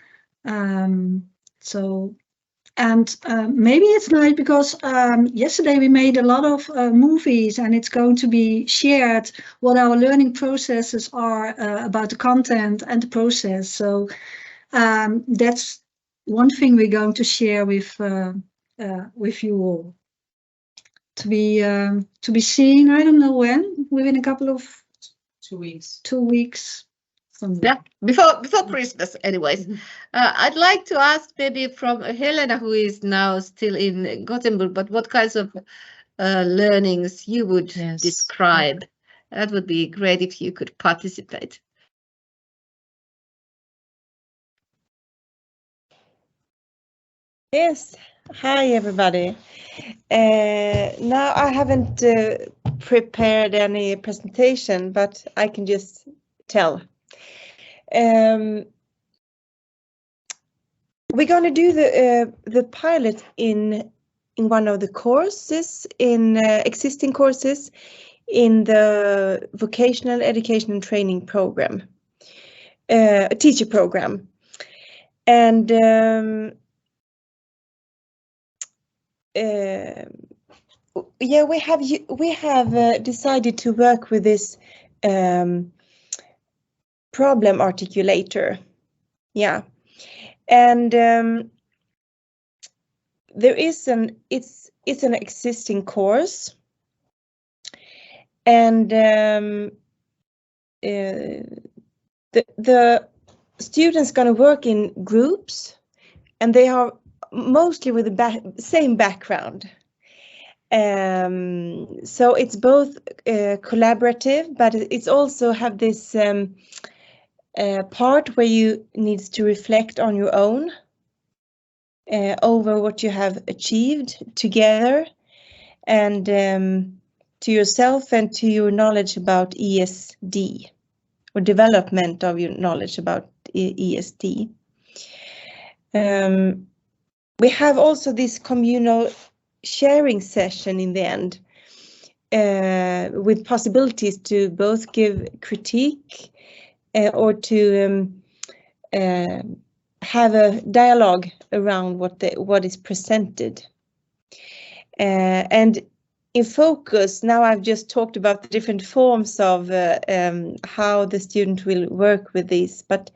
Maybe it's nice because yesterday we made a lot of movies, and it's going to be shared what our learning processes are about the content and the process. So that's one thing we're going to share with you all. To be seen, I don't know when, within a couple of 2 weeks. 2 weeks. Yeah, before Christmas, anyways. I'd like to ask maybe from Helena, who is now still in Gothenburg, but what kinds of learnings you would describe? That would be great if you could participate. Yes. Hi, everybody. Now I haven't prepared any presentation, but I can just tell. We're going to do the pilot in one of the courses, in existing courses in the vocational education and training program, a teacher program. And yeah, we have decided to work with this problem articulator. Yeah, and there is it's an existing course, and the students gonna work in groups, and they are mostly with the same background. So it's both collaborative, but it's also have this part where you need to reflect on your own over what you have achieved together, and to yourself and to your knowledge about ESD, or development of your knowledge about ESD. We have also this communal sharing session in the end, with possibilities to both give critique or to have a dialogue around what is presented. And in focus, now I've just talked about the different forms of how the student will work with these, but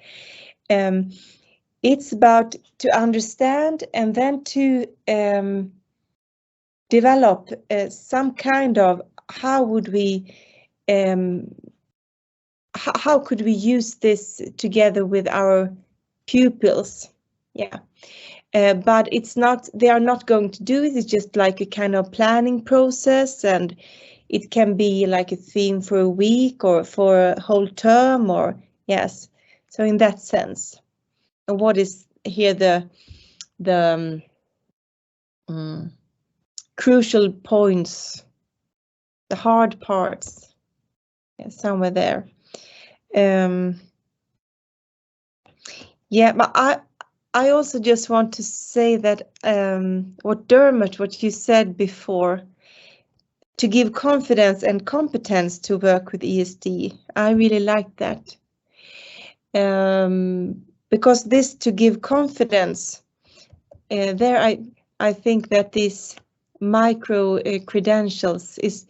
it's about to understand and then to develop some kind of how could we use this together with our pupils. Yeah, but they are not going to do it. It's just like a kind of planning process, and it can be like a theme for a week or for a whole term, or yes. So in that sense, and what is here the crucial points, the hard parts, somewhere there. Yeah, but I also just want to say that what you said before, to give confidence and competence to work with ESD, I really like that. Because this to give confidence, there I think that these micro credentials it's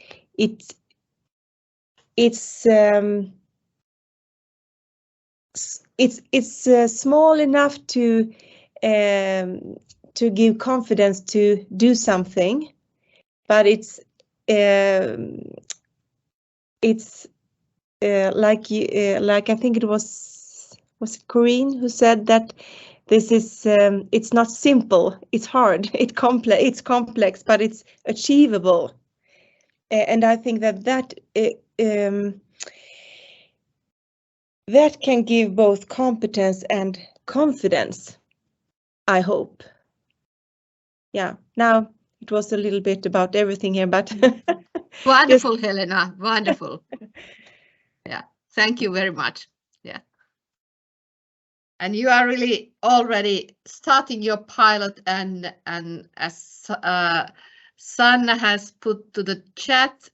small enough to to give confidence to do something, but it's like I think it was it Corinne who said that this is it's not simple, it's hard, it's complex, but it's achievable. And I think that can give both competence and confidence, I hope. Yeah, now it was a little bit about everything here, but Wonderful, Helena, wonderful. Yeah, thank you very much. Yeah. And you are really already starting your pilot, and as Sanna has put to the chat,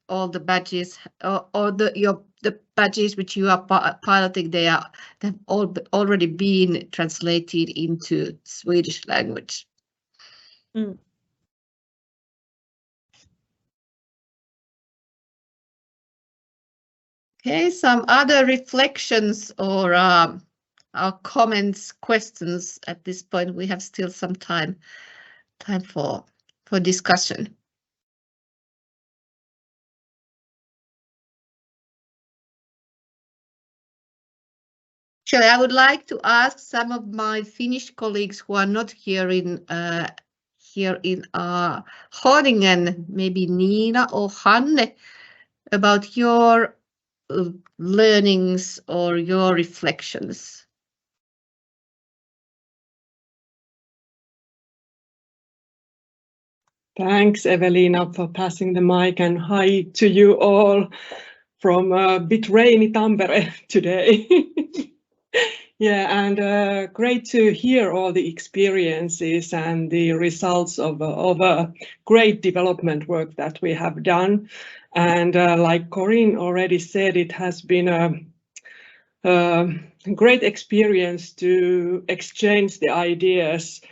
all the badges or the badges which you are piloting, they've already been translated into Swedish language. Mm. Okay, some other reflections or comments, questions at this point. We have still some time for discussion. Actually, I would like to ask some of my Finnish colleagues who are not here in Groningen, maybe Nina or Hanne, about your learnings or your reflections. Thanks, Evelina, for passing the mic, and hi to you all from a bit rainy Tampere today. Yeah, and great to hear all the experiences and the results of a great development work that we have done. And like Corinne already said, it has been a great experience to exchange the ideas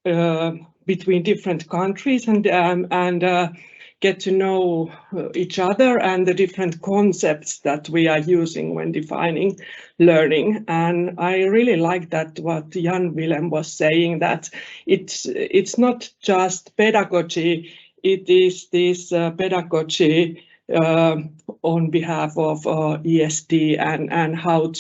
between different countries and get to know each other and the different concepts that we are using when defining learning. And I really like that what Jan Willem was saying, that it's not just pedagogy, it is this pedagogy on behalf of ESD and how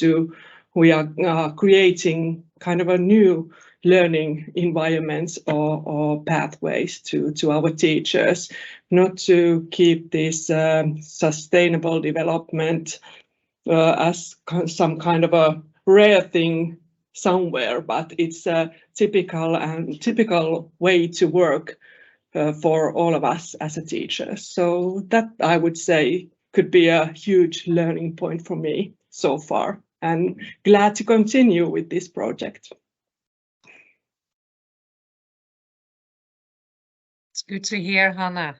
we are creating kind of a new learning environments or pathways to our teachers, not to keep this sustainable development as some kind of a rare thing somewhere, but it's a typical way to work for all of us as a teacher. So that, I would say, could be a huge learning point for me so far, and glad to continue with this project. It's good to hear, Hannah.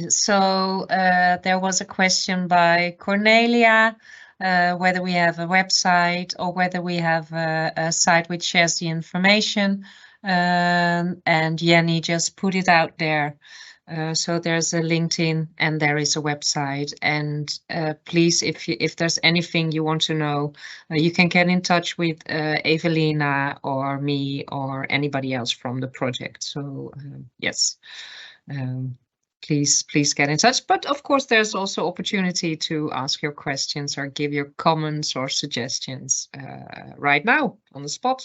So there was a question by Cornelia, whether we have a website or whether we have a site which shares the information, and Jenny just put it out there. So there's a LinkedIn and there is a website, and please, if there's anything you want to know, you can get in touch with Evelina or me or anybody else from the project. So yes, please get in touch. But of course, there's also opportunity to ask your questions or give your comments or suggestions right now on the spot.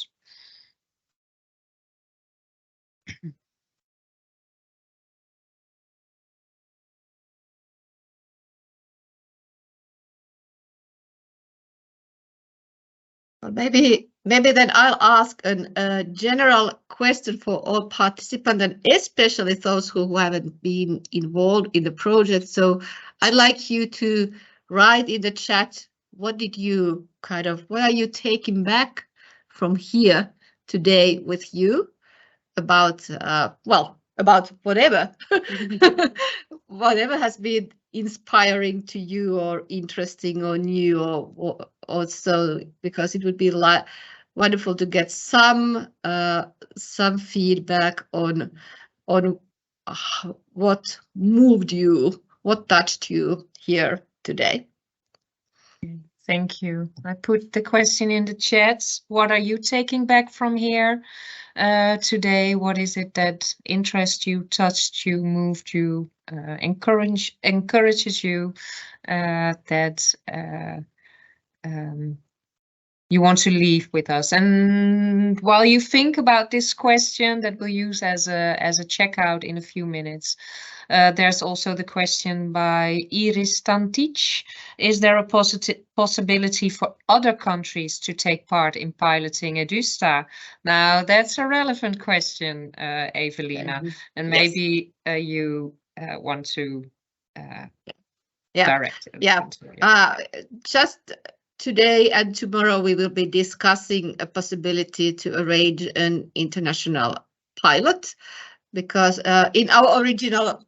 Well, maybe then I'll ask a general question for all participants, and especially those who haven't been involved in the project. So I'd like you to write in the chat, what are you taking back from here today with you about, about whatever, whatever has been inspiring to you or interesting or new or so, because it would be wonderful to get some feedback on what moved you, what touched you here today. Thank you. I put the question in the chats. What are you taking back from here today? What is it that interests you, touched you, moved you, encourages you, that you want to leave with us? And while you think about this question that we'll use as a checkout in a few minutes, there's also the question by Iris Tantic. Is there a possibility for other countries to take part in piloting EduSTA? Now, that's a relevant question, Evelina, and maybe you want to direct it. Yeah. Just today and tomorrow we will be discussing a possibility to arrange an international pilot, because in our original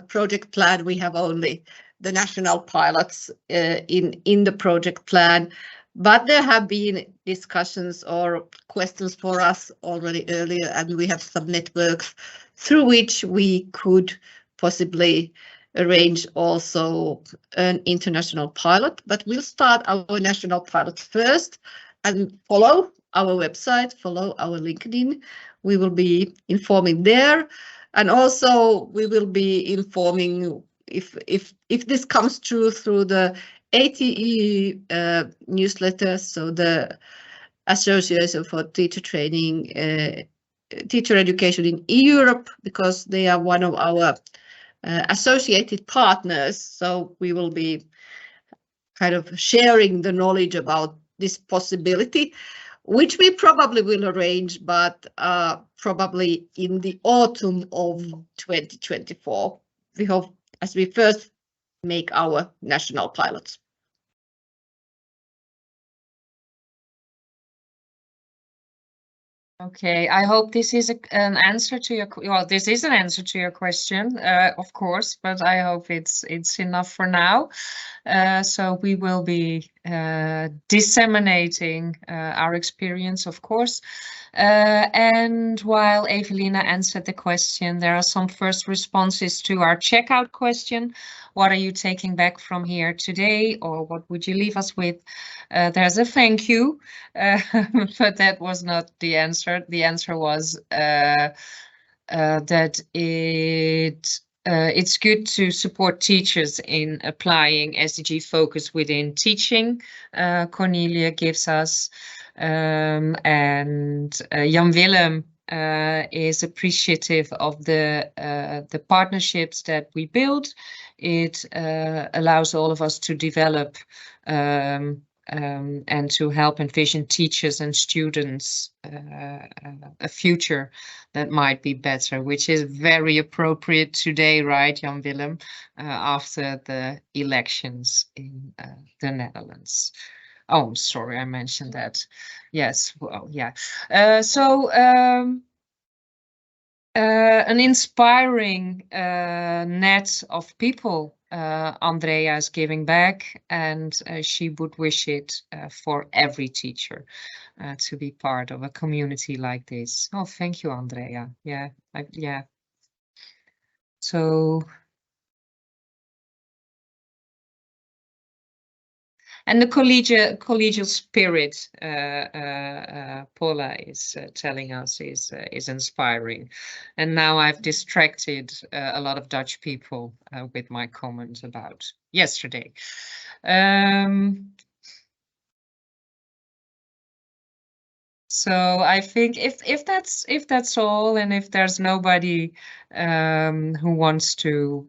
project plan we have only the national pilots in the project plan, but there have been discussions or questions for us already earlier, and we have some networks through which we could possibly arrange also an international pilot. But we'll start our national pilot first and follow our website, follow our LinkedIn. We will be informing there, and also we will be informing if this comes true through the ATE newsletter, so the Association for Teacher Training, Teacher Education in Europe, because they are one of our associated partners. So we will be kind of sharing the knowledge about this possibility, which we probably will arrange, but probably in the autumn of 2024. We hope, as we first make our national pilots. Okay, I hope this is an answer to your, well, this is an answer to your question, of course, but I hope it's enough for now. So we will be disseminating our experience, of course. And while Evelina answered the question, there are some first responses to our checkout question. What are you taking back from here today, or what would you leave us with? There's a thank you, but that was not the answer. The answer was that it's good to support teachers in applying SDG focus within teaching. Cornelia gives us, and Jan Willem is appreciative of the partnerships that we build. It allows all of us to develop and to help envision teachers and students a future that might be better, which is very appropriate today, right, Jan Willem, after the elections in the Netherlands. Oh, I'm sorry, I mentioned that. Yes, well, yeah. An inspiring net of people Andrea is giving back, and she would wish it for every teacher to be part of a community like this. Oh, thank you, Andrea. Yeah, yeah. So, and the collegial spirit, Paula is telling us, is inspiring. And now I've distracted a lot of Dutch people with my comment about yesterday. So I think if that's all, and if there's nobody who wants to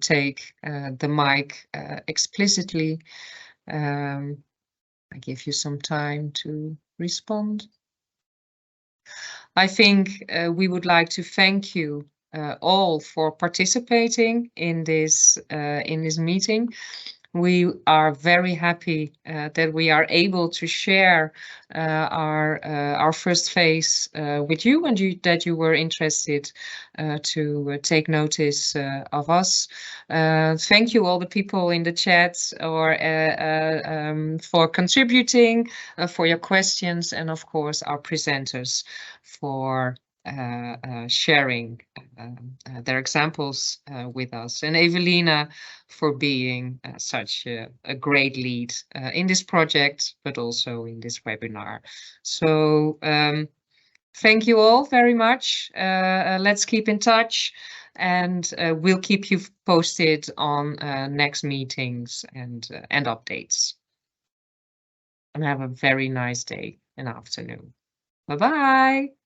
take the mic explicitly, I give you some time to respond. I think we would like to thank you all for participating in this meeting. We are very happy that we are able to share our first phase with you, and that you were interested to take notice of us. Thank you all the people in the chat or for contributing, for your questions, and of course our presenters for sharing their examples with us, and Evelina for being such a great lead in this project, but also in this webinar. So thank you all very much. Let's keep in touch, and we'll keep you posted on next meetings and updates. And have a very nice day and afternoon. Bye-bye.